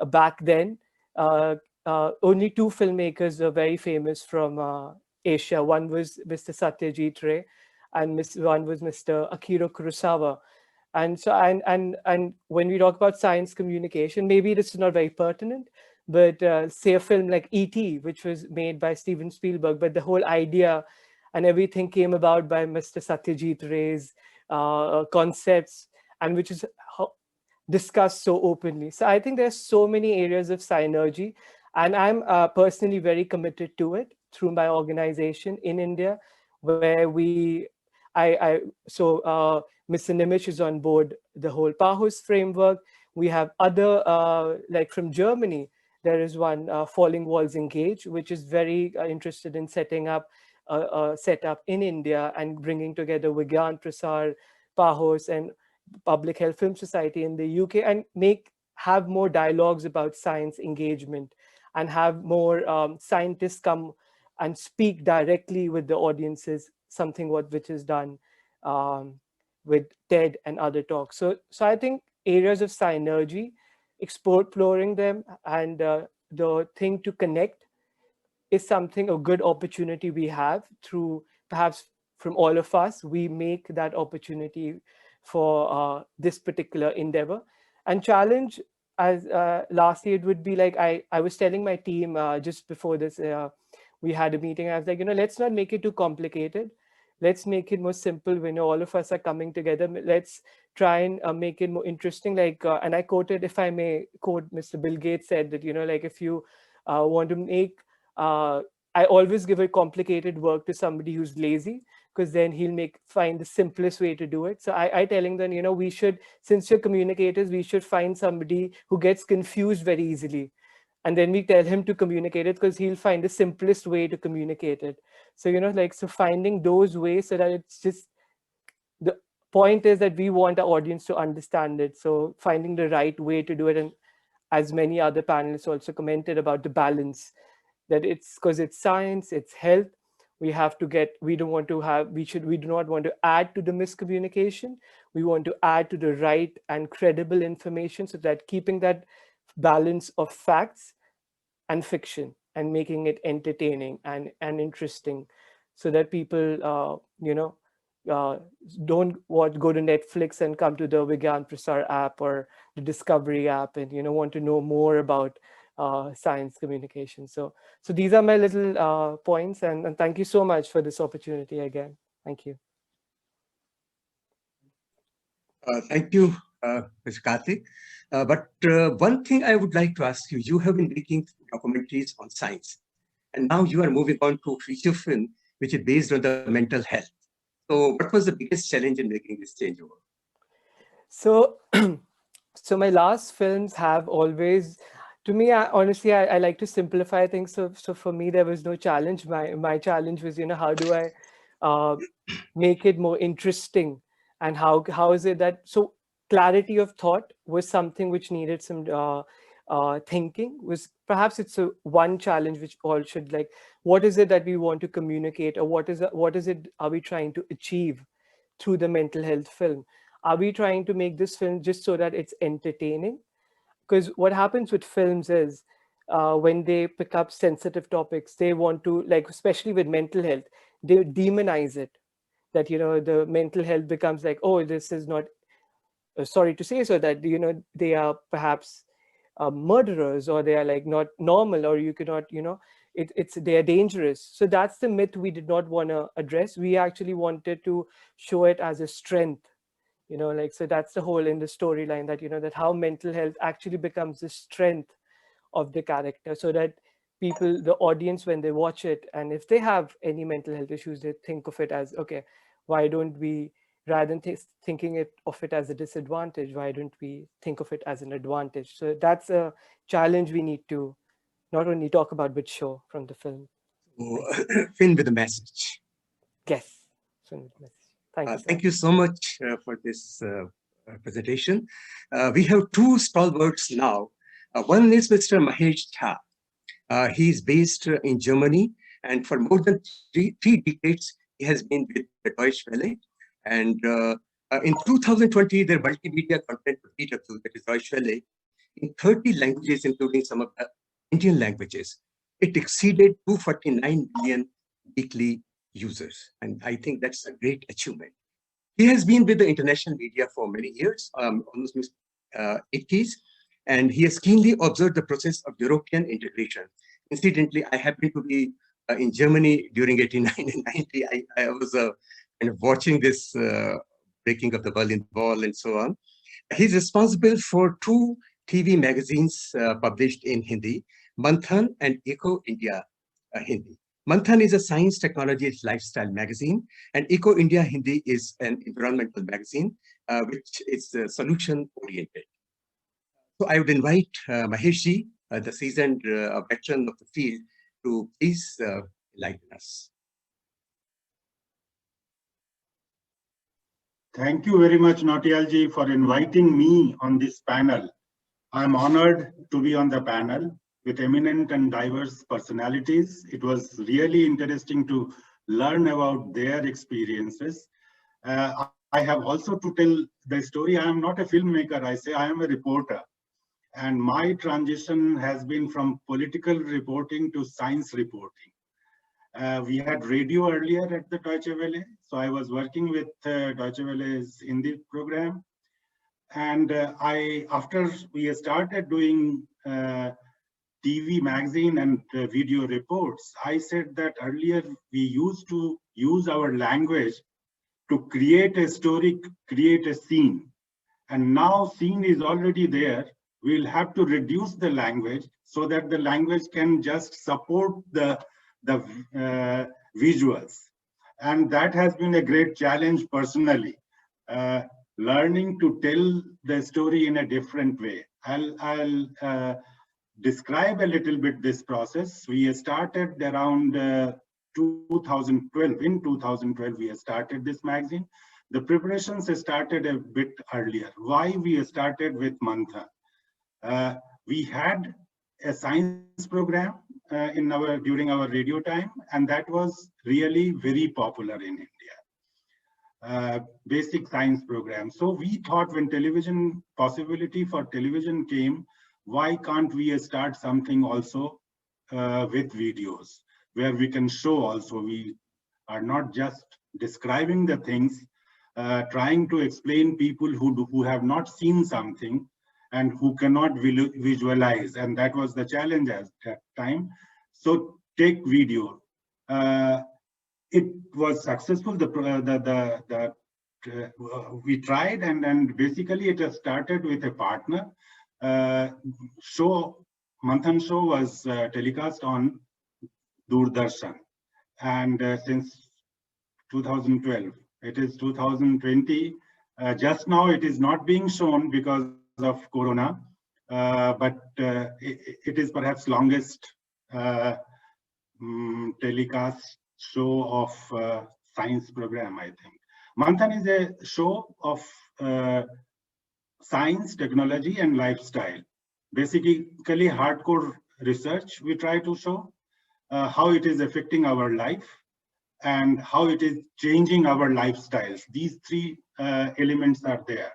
back then, only two filmmakers were very famous from Asia. One was Mr. Satyajit Ray, and one was Mr. Akira Kurosawa. And so, and when we talk about science communication, maybe this is not very pertinent, but say a film like E.T., which was made by Steven Spielberg, but the whole idea and everything came about by Mr. Satyajit Ray's concepts, and which is discussed so openly. So I think there's so many areas of synergy, and I'm personally very committed to it through my organization in India, where so Mr. Nimish is on board the whole PAHUS framework. We have other, like from Germany, There is one, Falling Walls Engage, which is very interested in setting up a setup in India and bringing together Vigyan Prasar, PAHUS, and Public Health Film Society in the UK, and have more dialogues about science engagement, and have more scientists come and speak directly with the audiences, something which is done with TED and other talks. So I think areas of synergy, exploring them, and the thing to connect is something, a good opportunity we have through, perhaps from all of us, we make that opportunity for this particular endeavor. And challenge, as lastly, it would be like, I was telling my team just before this, we had a meeting. I was like, let's not make it too complicated. Let's make it more simple. When all of us are coming together, let's try and make it more interesting. Like, and I quoted, if I may quote, Mr. Bill Gates said that, like, if you want to make, I always give a complicated work to somebody who's lazy, because then he'll find the simplest way to do it. So I telling them, we should, since you're communicators, we should find somebody who gets confused very easily. And then we tell him to communicate it, because he'll find the simplest way to communicate it. So, so finding those ways, so that it's just, the point is that we want our audience to understand it. So finding the right way to do it. And as many other panelists also commented about the balance, that it's because it's science, it's health. We have to get, we do not want to add to the miscommunication. We want to add to the right and credible information, so that keeping that balance of facts and fiction, and making it entertaining and interesting, so that people, don't go to Netflix and come to the Vigyan Prasar app or the Discovery app and, want to know more about science communication. So these are my little points, and thank you so much for this opportunity again. Thank you. Thank you, Mr. Kartik. But one thing I would like to ask you, you have been making documentaries on science, and now you are moving on to feature film, which is based on the mental health. So what was the biggest challenge in making this changeover? So, so my last films have always, to me, honestly, I like to simplify things. So for me, there was no challenge. My challenge was, how do I make it more interesting? And how is it that, so clarity of thought was something which needed some thinking. Was perhaps it's one challenge which all should, like, what is it that we want to communicate, or what is it are we trying to achieve through the mental health film? Are we trying to make this film just so that it's entertaining? Because what happens with films is, when they pick up sensitive topics, they want to, like, especially with mental health, they demonize it. That, the mental health becomes like, oh, this is not, sorry to say so, that, they are perhaps murderers, or they are like not normal, or you cannot, they are dangerous. So that's the myth we did not want to address. We actually wanted to show it as a strength, so that's the whole in the storyline, that, that how mental health actually becomes the strength of the character, so that people, the audience, when they watch it, and if they have any mental health issues, they think of it as, okay, why don't we, rather than thinking of it as a disadvantage, why don't we think of it as an advantage? So that's a challenge we need to not only talk about, but show from the film. Film with a message. Yes, film with a message. Thank you. Thank you so much for this presentation. We have two stalwarts now. One is Mr. Mahesh. He is based in Germany, and for more than three decades, he has been with the Deutsche Welle. And in 2020, their multimedia content DW, that is Deutsche Welle, in 30 languages, including some of the Indian languages. It exceeded 249 million weekly users. And I think that's a great achievement. He has been with the international media for many years, almost 80s, and he has keenly observed the process of European integration. Incidentally, I happened to be in Germany during 89 and 90. I was kind of watching this breaking of the Berlin Wall and so on. He's responsible for two TV magazines published in Hindi, Manthan and Eco India Hindi. Manthan is a science, technology, lifestyle magazine, and Eco India Hindi is an environmental magazine, which is solution-oriented. So I would invite Mahesh ji the seasoned veteran of the field, to please enlighten us. Thank you very much, Nautiyal ji, for inviting me on this panel. I'm honored to be on the panel with eminent and diverse personalities. It was really interesting to learn about their experiences. I have also to tell the story. I am not a filmmaker, I say I am a reporter. And my transition has been from political reporting to science reporting. We had radio earlier at the Deutsche Welle, so I was working with Deutsche Welle's Hindi program. And after we started doing TV magazine and video reports, I said that earlier we used to use our language to create a story, create a scene. And now scene is already there. We'll have to reduce the language so that the language can just support the visuals. And that has been a great challenge personally, learning to tell the story in a different way. I'll describe a little bit this process. We started around 2012. In 2012, we started this magazine. The preparations started a bit earlier. Why we started with Manthan? We had a science program during our radio time, and that was really very popular in India. Basic science program. So we thought when possibility for television came, why can't we start something also with videos where we can show also? We are not just describing the things, trying to explain people who have not seen something and who cannot visualize, and that was the challenge at that time. So take video. It was successful. We tried, and basically it has started with a partner. Manthan show was telecast on Doordarshan, and since 2012, it is 2020. Just now it is not being shown because of Corona, but it is perhaps longest telecast show of science program, I think. Manthan is a show of science, technology, and lifestyle. Basically, hardcore research we try to show, how it is affecting our life and how it is changing our lifestyles. These three elements are there.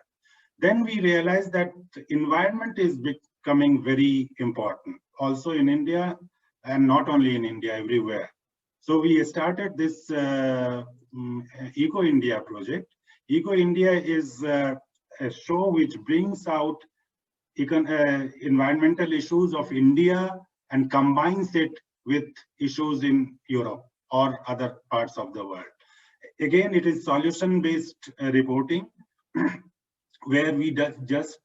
Then we realized that environment is becoming very important, also in India, and not only in India, everywhere. So we started this Eco India project. Eco India is a show which brings out environmental issues of India and combines it with issues in Europe or other parts of the world. Again, it is solution-based reporting, where we just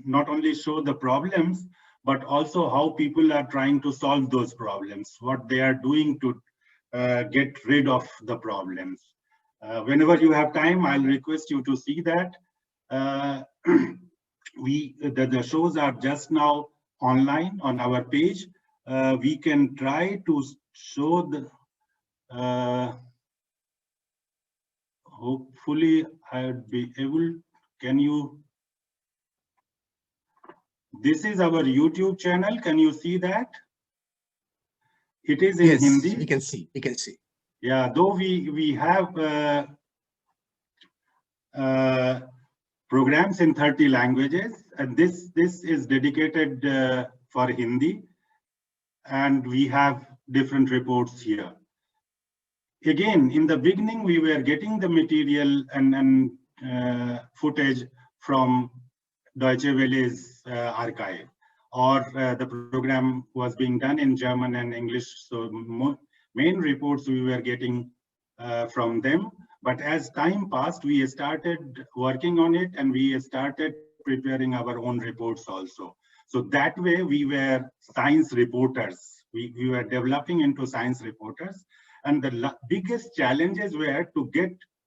not only show the problems, but also how people are trying to solve those problems, what they are doing to get rid of the problems. Whenever you have time, I'll request you to see that. The shows are just now online on our page. We can try to show the, hopefully I'll be able. Can you? This is our YouTube channel. Can you see that? It is in Hindi. We can see. We can see. Yeah, though we have programs in 30 languages, and this is dedicated for Hindi, and we have different reports here. Again, in the beginning, we were getting the material and footage from Deutsche Welle's archive, or the program was being done in German and English. So main reports we were getting from them. But as time passed, we started working on it, and we started preparing our own reports also. So that way we were science reporters. We were developing into science reporters. And the biggest challenges were to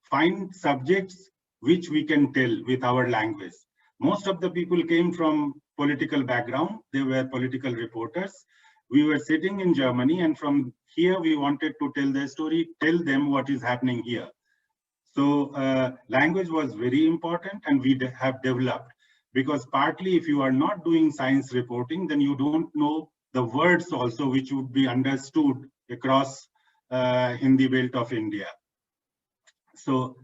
find subjects which we can tell with our language. Most of the people came from political background. They were political reporters. We were sitting in Germany, and from here we wanted to tell their story, tell them what is happening here. So language was very important, and we have developed, because partly if you are not doing science reporting, then you don't know the words also which would be understood across Hindi belt of India. So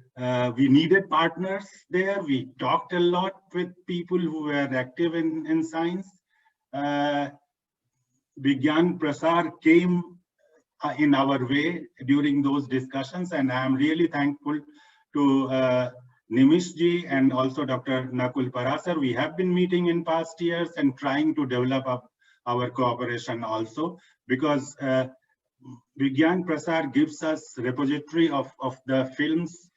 we needed partners there. We talked a lot with people who were active in science. Vigyan Prasar came in our way during those discussions, and I am really thankful to Nimish ji and also Dr. Nakul Parasar. We have been meeting in past years and trying to develop up our cooperation also, because Vigyan Prasar gives us repository of the films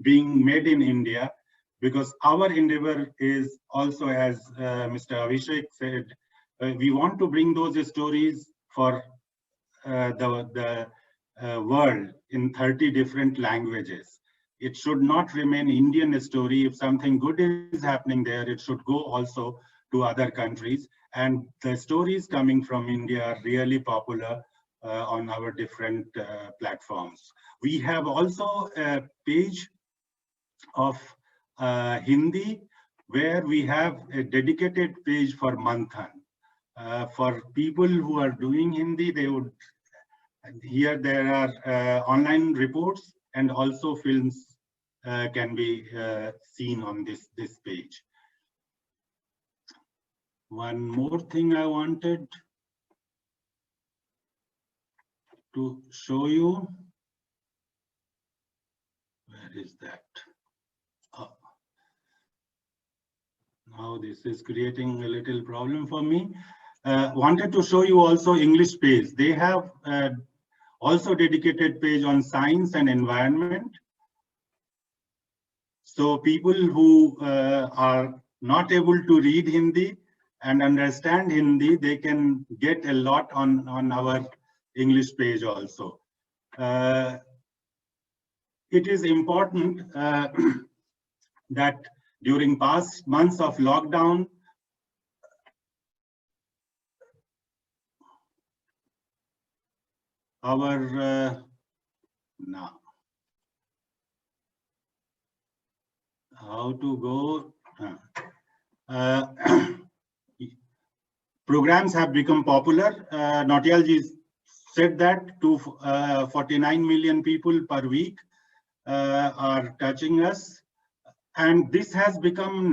being made in India, because our endeavor is also, as Mr. Abishek said, we want to bring those stories for the world in 30 different languages. It should not remain Indian story. If something good is happening there, it should go also to other countries. And the stories coming from India are really popular on our different platforms. We have also a page of Hindi, where we have a dedicated page for Manthan. For people who are doing Hindi, they would, here there are online reports, and also films can be seen on this page. One more thing I wanted to show you. Where is that? Oh. Now this is creating a little problem for me. Wanted to show you also English page. They have also dedicated page on science and environment. So people who are not able to read Hindi and understand Hindi, they can get a lot on our English page also. It is important that during past months of lockdown, our now how to go programs have become popular. Nautiyal ji said that 49 million people per week are touching us, and this has become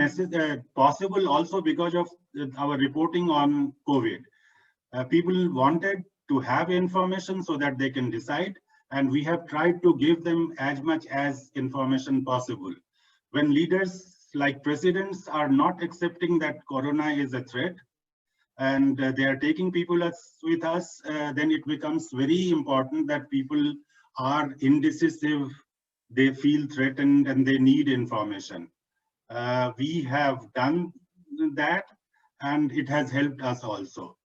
possible also because of our reporting on COVID. People wanted to have information so that they can decide, and we have tried to give them as much as information possible. When leaders like presidents are not accepting that corona is a threat, and they are taking people with us, then it becomes very important that people are indecisive, they feel threatened, and they need information. We have done that, and it has helped us also.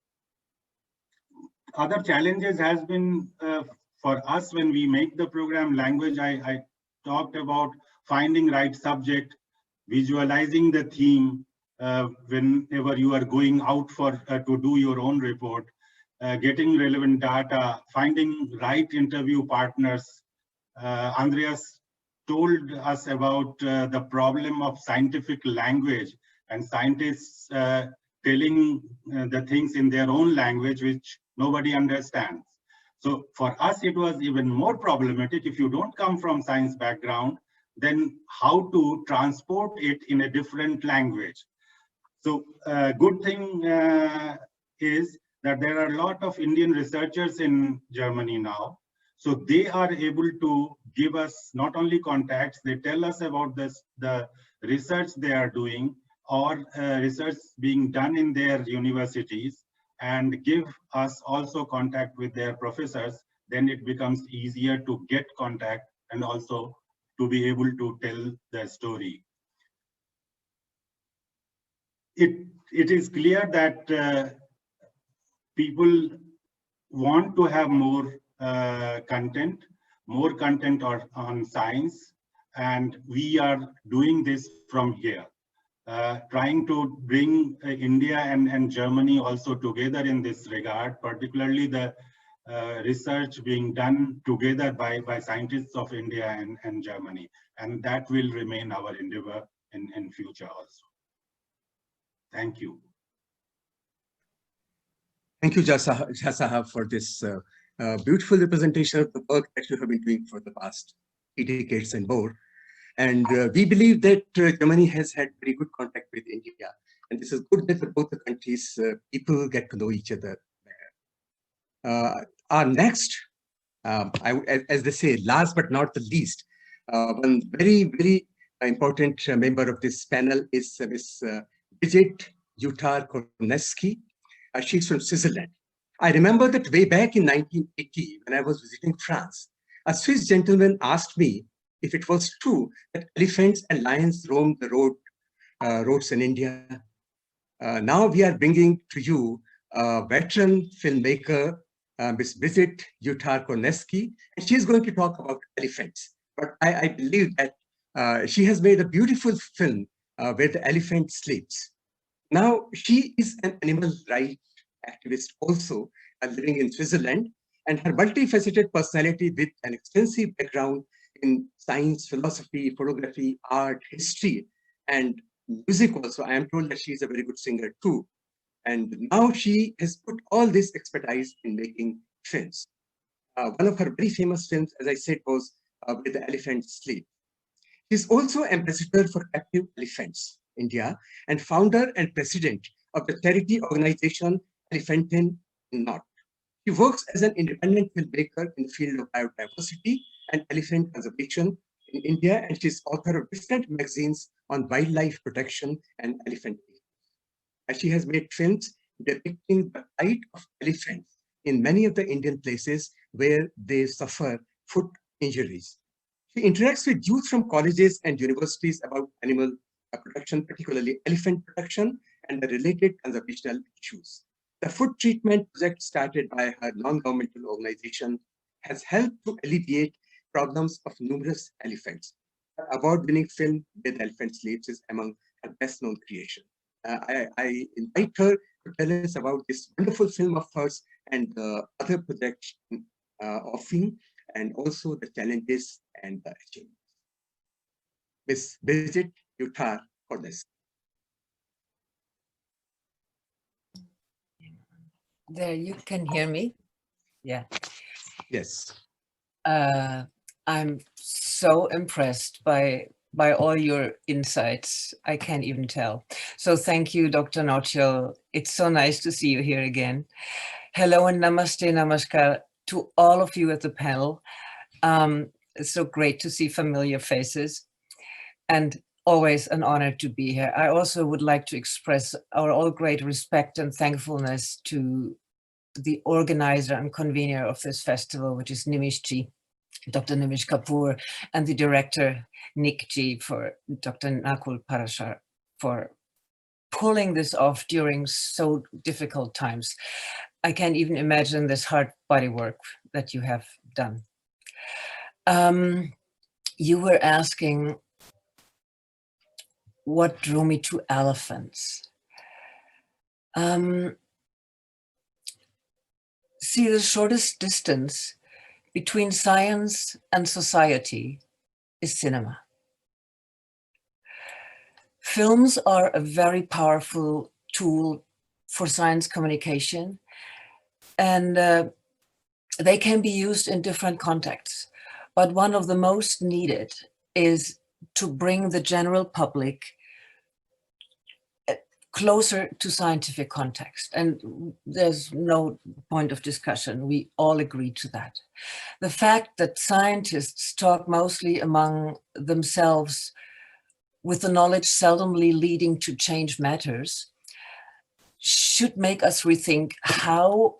Other challenges has been for us when we make the program language. I talked about finding right subject, visualizing the theme whenever you are going out for to do your own report, getting relevant data, finding right interview partners. Andreas told us about the problem of scientific language and scientists telling the things in their own language which nobody understands. So for us, it was even more problematic. If you don't come from science background, then how to transport it in a different language. So good thing is that there are a lot of Indian researchers in Germany now. So they are able to give us not only contacts, they tell us about the research they are doing, or research being done in their universities, and give us also contact with their professors. Then it becomes easier to get contact and also to be able to tell the story. It is clear that people want to have more content on science, and we are doing this from here. trying to bring India and Germany also together in this regard, particularly the research being done together by scientists of India and Germany. And that will remain our endeavor in future also. Thank you. Thank you, Jasahab, for this beautiful representation of the work that you have been doing for the past 3 decades and more. And we believe that Germany has had very good contact with India. And this is good that for both the countries, people get to know each other better. Our next, as they say, last but not the least, one very, very important member of this panel is Ms. Brigitte Uttar Kornetzky. She's from Switzerland. I remember that way back in 1980, when I was visiting France, a Swiss gentleman asked me if it was true that elephants and lions roam the roads in India. Now we are bringing to you a veteran filmmaker, Ms. Brigitte Uttar Kornetzky, and she's going to talk about elephants. But I believe that she has made a beautiful film where the elephant sleeps. Now, she is an animal rights activist also, living in Switzerland, and her multifaceted personality with an extensive background in science, philosophy, photography, art, history, and music also. I am told that she is a very good singer too. And now she has put all this expertise in making films. One of her very famous films, as I said, was Where the Elephants Sleep. She's also ambassador for Captive Elephants India and founder and president of the charity organization Elefanten in North. She works as an independent filmmaker in the field of biodiversity and elephant conservation in India, and she's author of different magazines on wildlife protection and elephant care. And she has made films depicting the plight of elephants in many of the Indian places where they suffer foot injuries. She interacts with youth from colleges and universities about animal protection, particularly elephant protection, and the related conservational issues. The foot treatment project started by her non-governmental organization has helped to alleviate problems of numerous elephants. Her award-winning film, Where the Elephant Sleeps, is among her best-known creation. I invite her to tell us about this wonderful film of hers and the other projects of film, and also the challenges and the achievements. Ms. Brigitte Uttar Kornetzky. There, you can hear me? Yeah. Yes. I'm so impressed by all your insights. I can't even tell. So thank you, Dr. Nautiyal. It's so nice to see you here again. Hello and namaste, namaskar to all of you at the panel. It's so great to see familiar faces and always an honor to be here. I also would like to express our all great respect and thankfulness to the organizer and convener of this festival, which is Nimishji, Dr. Nimish Kapoor, and the director, Nick G, for Dr. Nakul Parashar, for pulling this off during so difficult times. I can't even imagine this hard body work that you have done. You were asking what drew me to elephants. See, the shortest distance between science and society is cinema. Films are a very powerful tool for science communication, and they can be used in different contexts. But one of the most needed is to bring the general public closer to scientific context. And there's no point of discussion. We all agree to that. The fact that scientists talk mostly among themselves with the knowledge seldomly leading to change matters should make us rethink how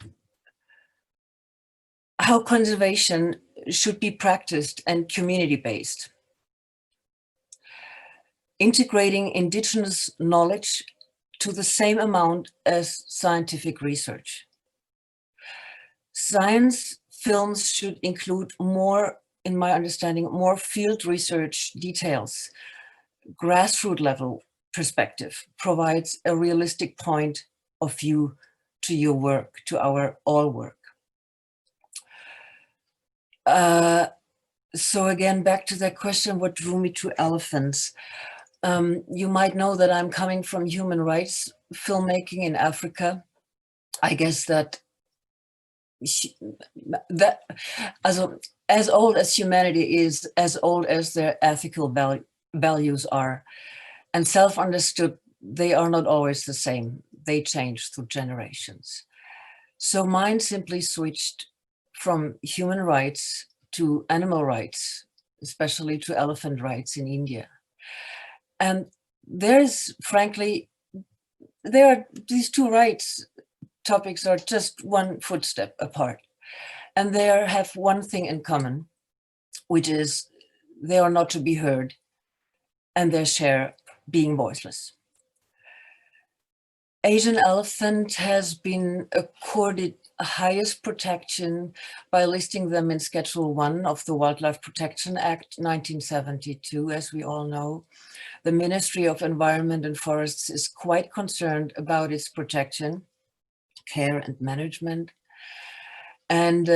conservation should be practiced and community-based. Integrating indigenous knowledge to the same amount as scientific research. Science films should include more, in my understanding, more field research details, grassroots level perspective provides a realistic point of view to your work, to our all work. So again, back to that question, what drew me to elephants? You might know that I'm coming from human rights filmmaking in Africa. I guess that as old as humanity is, as old as their ethical values are, and self-understood, they are not always the same. They change through generations. So mine simply switched from human rights to animal rights, especially to elephant rights in India. And there's, frankly, these two rights topics are just one footstep apart. And they have one thing in common, which is they are not to be heard and they share being voiceless. Asian elephant has been accorded highest protection by listing them in Schedule 1 of the Wildlife Protection Act 1972, as we all know. The Ministry of Environment and Forests is quite concerned about its protection, care and management. And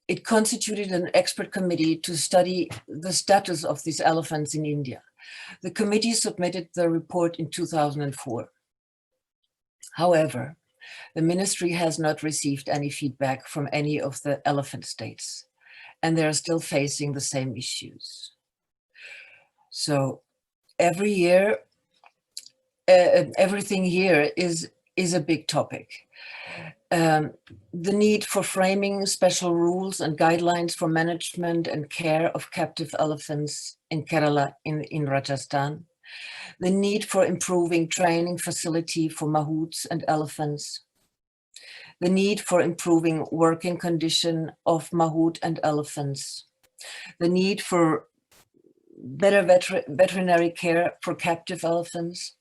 it constituted an expert committee to study the status of these elephants in India. The committee submitted the report in 2004. However, the ministry has not received any feedback from any of the elephant states, and they are still facing the same issues. So every year, everything here is a big topic. The need for framing special rules and guidelines for management and care of captive elephants in Kerala, in Rajasthan. The need for improving training facility for mahouts and elephants. The need for improving working condition of mahout and elephants. The need for better veterinary care for captive elephants.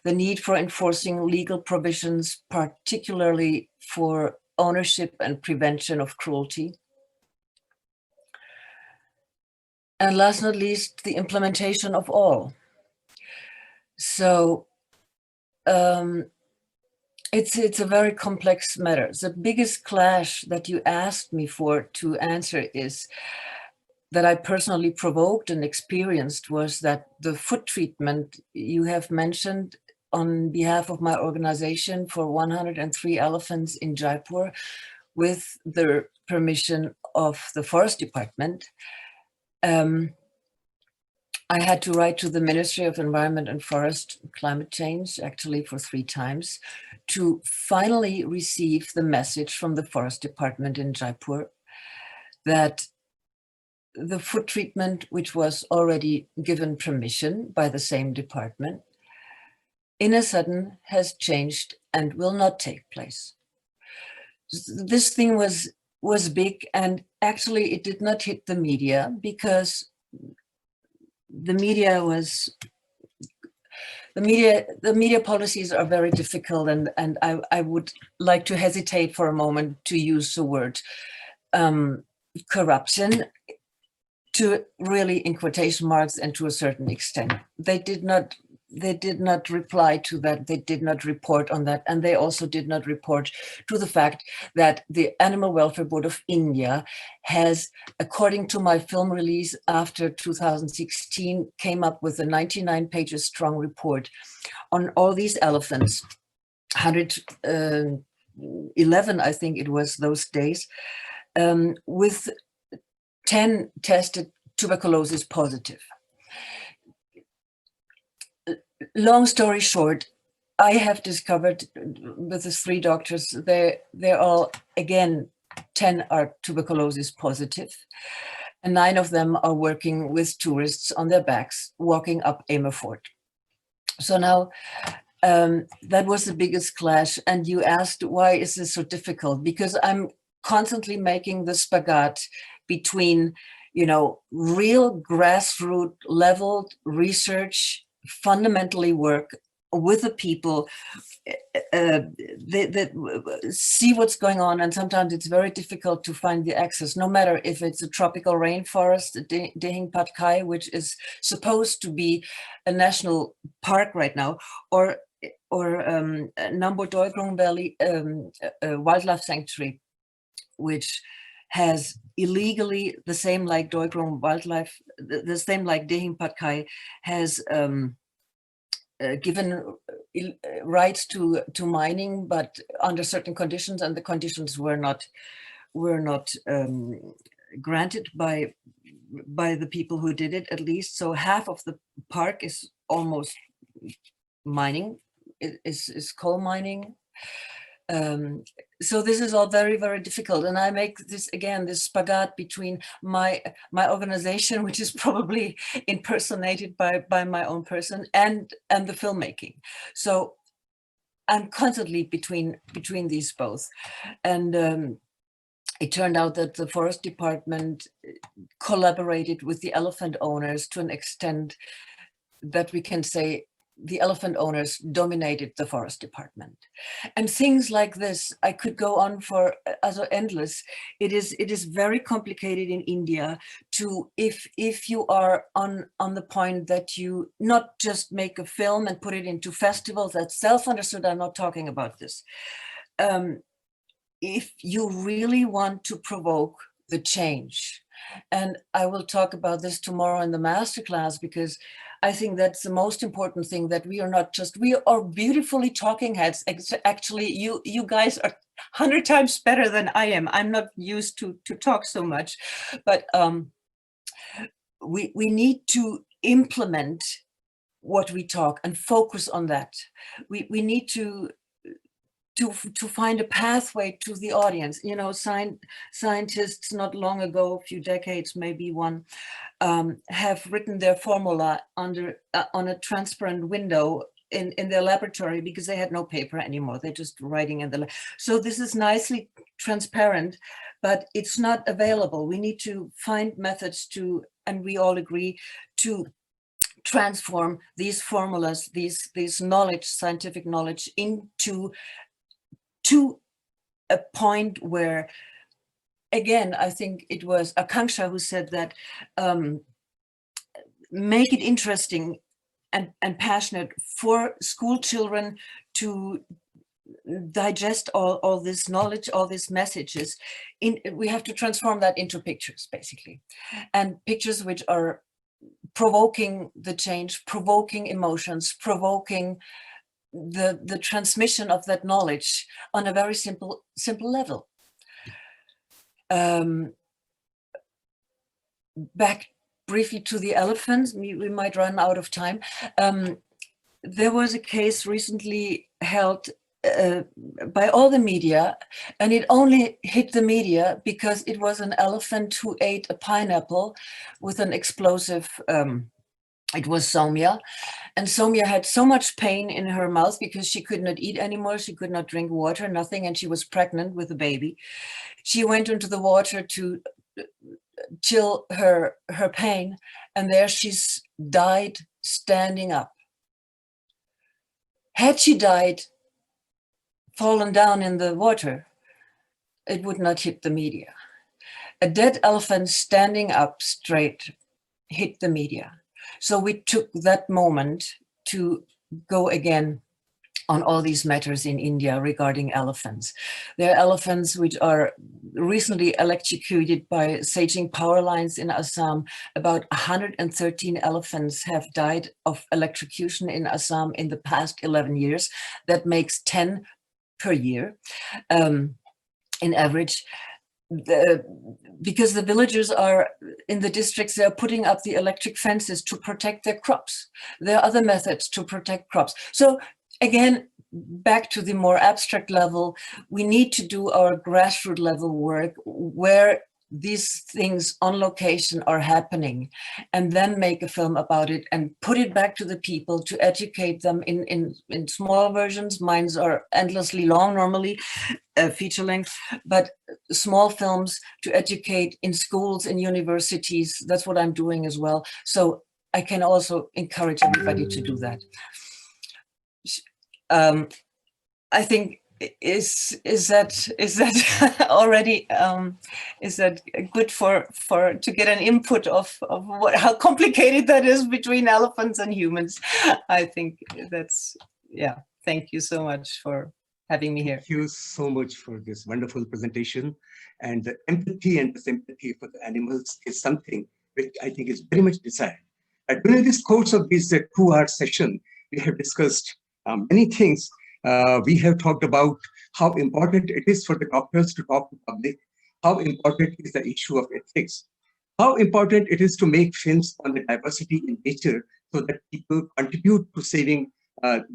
The need for enforcing legal provisions, particularly for ownership and prevention of cruelty. And last but not least, the implementation of all. So it's a very complex matter. The biggest clash that you asked me for to answer is that I personally provoked and experienced was that the foot treatment you have mentioned on behalf of my organization for 103 elephants in Jaipur with the permission of the Forest Department. I had to write to the Ministry of Environment and Forest Climate Change, actually for 3 times, to finally receive the message from the Forest Department in Jaipur that the foot treatment, which was already given permission by the same department, in a sudden has changed and will not take place. This thing was big, and actually it did not hit the media because the media policies are very difficult, and I would like to hesitate for a moment to use the word corruption, to really in quotation marks and to a certain extent. They did not reply to that. They did not report on that. And they also did not report to the fact that the Animal Welfare Board of India has, according to my film release after 2016, came up with a 99 pages strong report on all these elephants, 111, I think it was those days, with 10 tested tuberculosis positive. Long story short, I have discovered with the 3 doctors, they're all, again, 10 are tuberculosis positive, and 9 of them are working with tourists on their backs, walking up Amer Fort. So now, that was the biggest clash. And you asked, why is this so difficult? Because I'm constantly making the spagat between, real grassroots level research, fundamentally work with the people, that see what's going on, and sometimes it's very difficult to find the access, no matter if it's a tropical rainforest, Dehing Patkai, which is supposed to be a national park right now, or Nambo Doigrong Valley wildlife sanctuary, which has illegally, the same like Doigrong wildlife, the same like Dehing Patkai, has given rights to mining, but under certain conditions, and the conditions were not granted by the people who did it, at least. So half of the park is almost mining, is coal mining. So this is all very, very difficult, and I make this again, this spagat between my organization, which is probably impersonated by my own person, and the filmmaking. So I'm constantly between these both, and it turned out that the forest department collaborated with the elephant owners to an extent that we can say the elephant owners dominated the forest department. And things like this, I could go on for endless. It is very complicated in India to, if you are on the point that you not just make a film and put it into festivals, that's self-understood, I'm not talking about this. If you really want to provoke the change, and I will talk about this tomorrow in the masterclass, because I think that's the most important thing, that we are not just, we are beautifully talking heads. Actually, you guys are 100 times better than I am. I'm not used to talk so much, but we need to implement what we talk and focus on that. We need to find a pathway to the audience. You know, scientists not long ago, a few decades, maybe one, have written their formula on a transparent window in their laboratory, because they had no paper anymore. They're just writing in the lab. So this is nicely transparent, but it's not available. We need to find methods to, and we all agree, to transform these formulas, these knowledge, scientific knowledge, into a point where, again, I think it was Akanksha who said that, make it interesting and passionate for school children to digest all this knowledge, all these messages. We have to transform that into pictures, basically, and pictures which are provoking the change, provoking emotions, provoking the transmission of that knowledge on a very simple level. Back briefly to the elephants, we might run out of time. There was a case recently held by all the media, and it only hit the media because it was an elephant who ate a pineapple with an explosive, it was Soumya. And Soumya had so much pain in her mouth because she could not eat anymore, she could not drink water, nothing, and she was pregnant with a baby. She went into the water to chill her pain, and there she's died standing up. Had she died fallen down in the water, it would not hit the media. A dead elephant standing up straight hit the media. So we took that moment to go again on all these matters in India regarding elephants. There are elephants which are recently electrocuted by Saging power lines in Assam. About 113 elephants have died of electrocution in Assam in the past 11 years. That makes 10 per year in average. Because the villagers are in the districts, they're putting up the electric fences to protect their crops. There are other methods to protect crops. So again, back to the more abstract level, we need to do our grassroots level work where these things on location are happening, and then make a film about it and put it back to the people to educate them in small versions. Mine are endlessly long, normally feature length, but small films to educate in schools, in universities. That's what I'm doing as well. So I can also encourage everybody to do that. I think is that already is that good for to get an input of how complicated that is between elephants and humans? I think that's, yeah. Thank you so much for having me here. Thank you so much for this wonderful presentation. And the empathy and the sympathy for the animals is something which I think is very much desired. During this course of this 2-hour session, we have discussed many things. We have talked about how important it is for the doctors to talk to public, how important is the issue of ethics, how important it is to make films on the diversity in nature so that people contribute to saving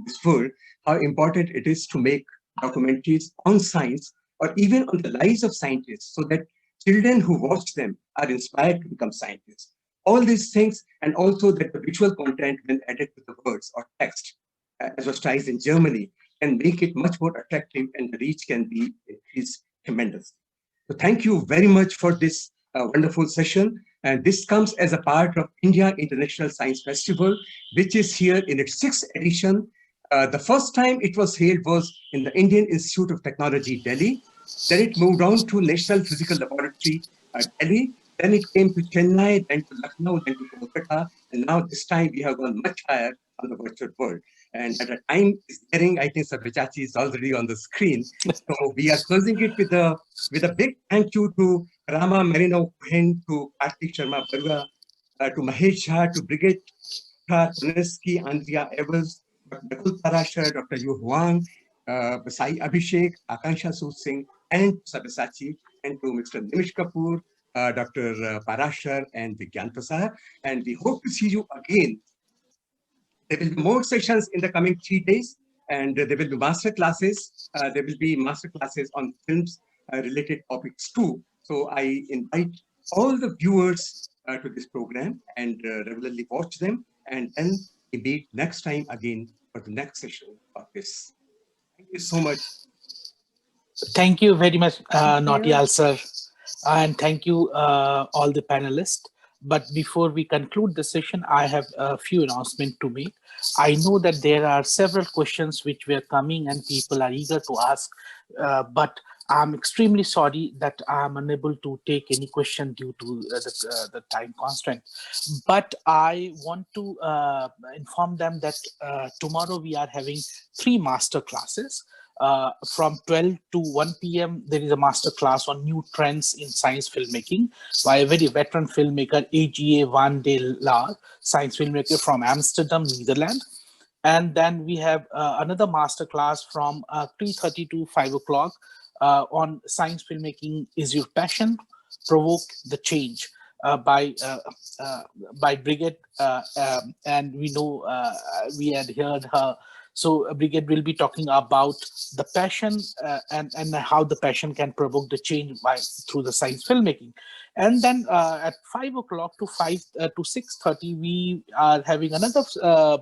this world, how important it is to make documentaries on science or even on the lives of scientists so that children who watch them are inspired to become scientists. All these things, and also that the visual content when added to the words or text, as was tried in Germany, can make it much more attractive and the reach can be increased tremendously. So thank you very much for this wonderful session. And this comes as a part of India International Science Festival, which is here in its 6th edition. The first time it was held was in the Indian Institute of Technology, Delhi. Then it moved on to National Physical Laboratory, Delhi. Then it came to Chennai, then to Lucknow, then to Kolkata. And now this time we have gone much higher on the virtual world. And at a time is nearing, I think Sabyasachi is already on the screen. So we are closing it with a big thank you to Rama Marino Hen, to Kartik Sharma Barua, to Mahesh, to Brigitte, Kornetzky, Andrea Evers, Dr. Parashar, Dr. Hoang, Sai Abishek, Akanksha Singh, and Sabyasachi, and to Mr. Nimish Kapoor, Dr. Parashar, and Vigyan Prasad. And we hope to see you again. There will be more sessions in the coming 3 days, and there will be master classes. There will be master classes on films related topics too. So I invite all the viewers to this program and regularly watch them, and then we meet next time again for the next session of this. Thank you so much. Thank you very much, Nautiyal sir, and thank you all the panelists. But before we conclude the session, I have a few announcements to make. I know that there are several questions which were coming and people are eager to ask, but I'm extremely sorry that I'm unable to take any question due to the time constraint. But I want to inform them that tomorrow we are having 3 master classes. From 12 to 1 p.m. there is a master class on new trends in science filmmaking by a very veteran filmmaker, AGA van der Laar, science filmmaker from Amsterdam, Netherlands. And then we have another master class from 3:30 to 5 o'clock on science filmmaking is your passion, provoke the change. By Brigitte, and we know we had heard her. So Brigitte will be talking about the passion and how the passion can provoke the change through the science filmmaking. And then at 5 o'clock to 6:30, we are having another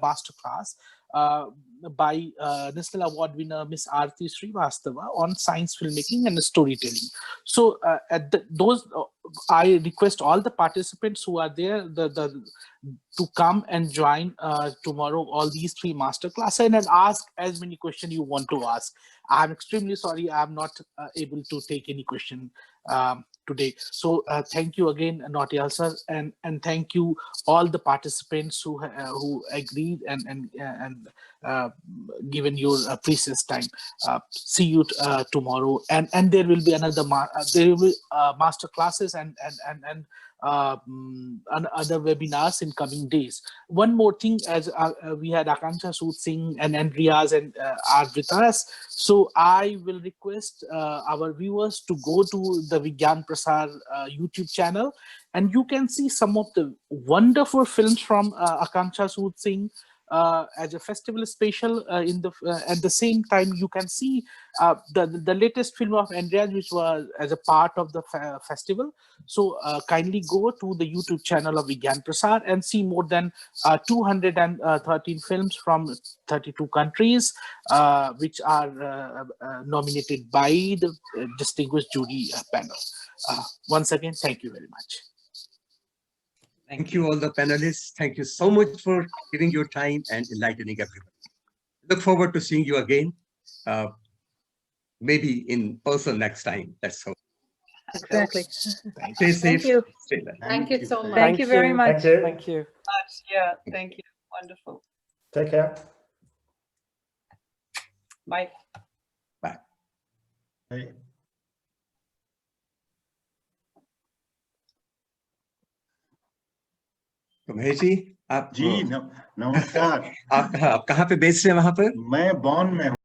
master class by National Award winner Miss Aarti Srivastava on science filmmaking and storytelling. So I request all the participants who are there to come and join tomorrow all these 3 master classes and ask as many questions you want to ask. I'm extremely sorry I'm not able to take any question today. So thank you again, Nautiyal sir, and thank you all the participants who agreed and given your precious time. See you tomorrow, and there will be another master classes and other webinars in coming days. One more thing, as we had Akanksha, Sood, Singh, and Andreas and are with us. So I will request our viewers to go to the Vigyan Prasar YouTube channel, and you can see some of the wonderful films from Akanksha, Sood, Singh, as a festival special. At the same time, you can see the latest film of Andreas, which was as a part of the festival. So kindly go to the YouTube channel of Vigyan Prasar and see more than 213 films from 32 countries, which are nominated by the distinguished jury panel. Once again, thank you very much. Thank you all the panelists. Thank you so much for giving your time and enlightening everyone. look forward to seeing you again. Maybe in person next time. That's all. Exactly. Stay safe. Thank you. Stay well. Thank you so much. Thank you very much. Thank you. Thank you. Yeah, thank you. Wonderful. Take care. Bye. Bye. Hey. तो महेश जी आप जी नमस्कार। आप कहाँ पे based हैं वहां पर? मैं बॉन में हूँ।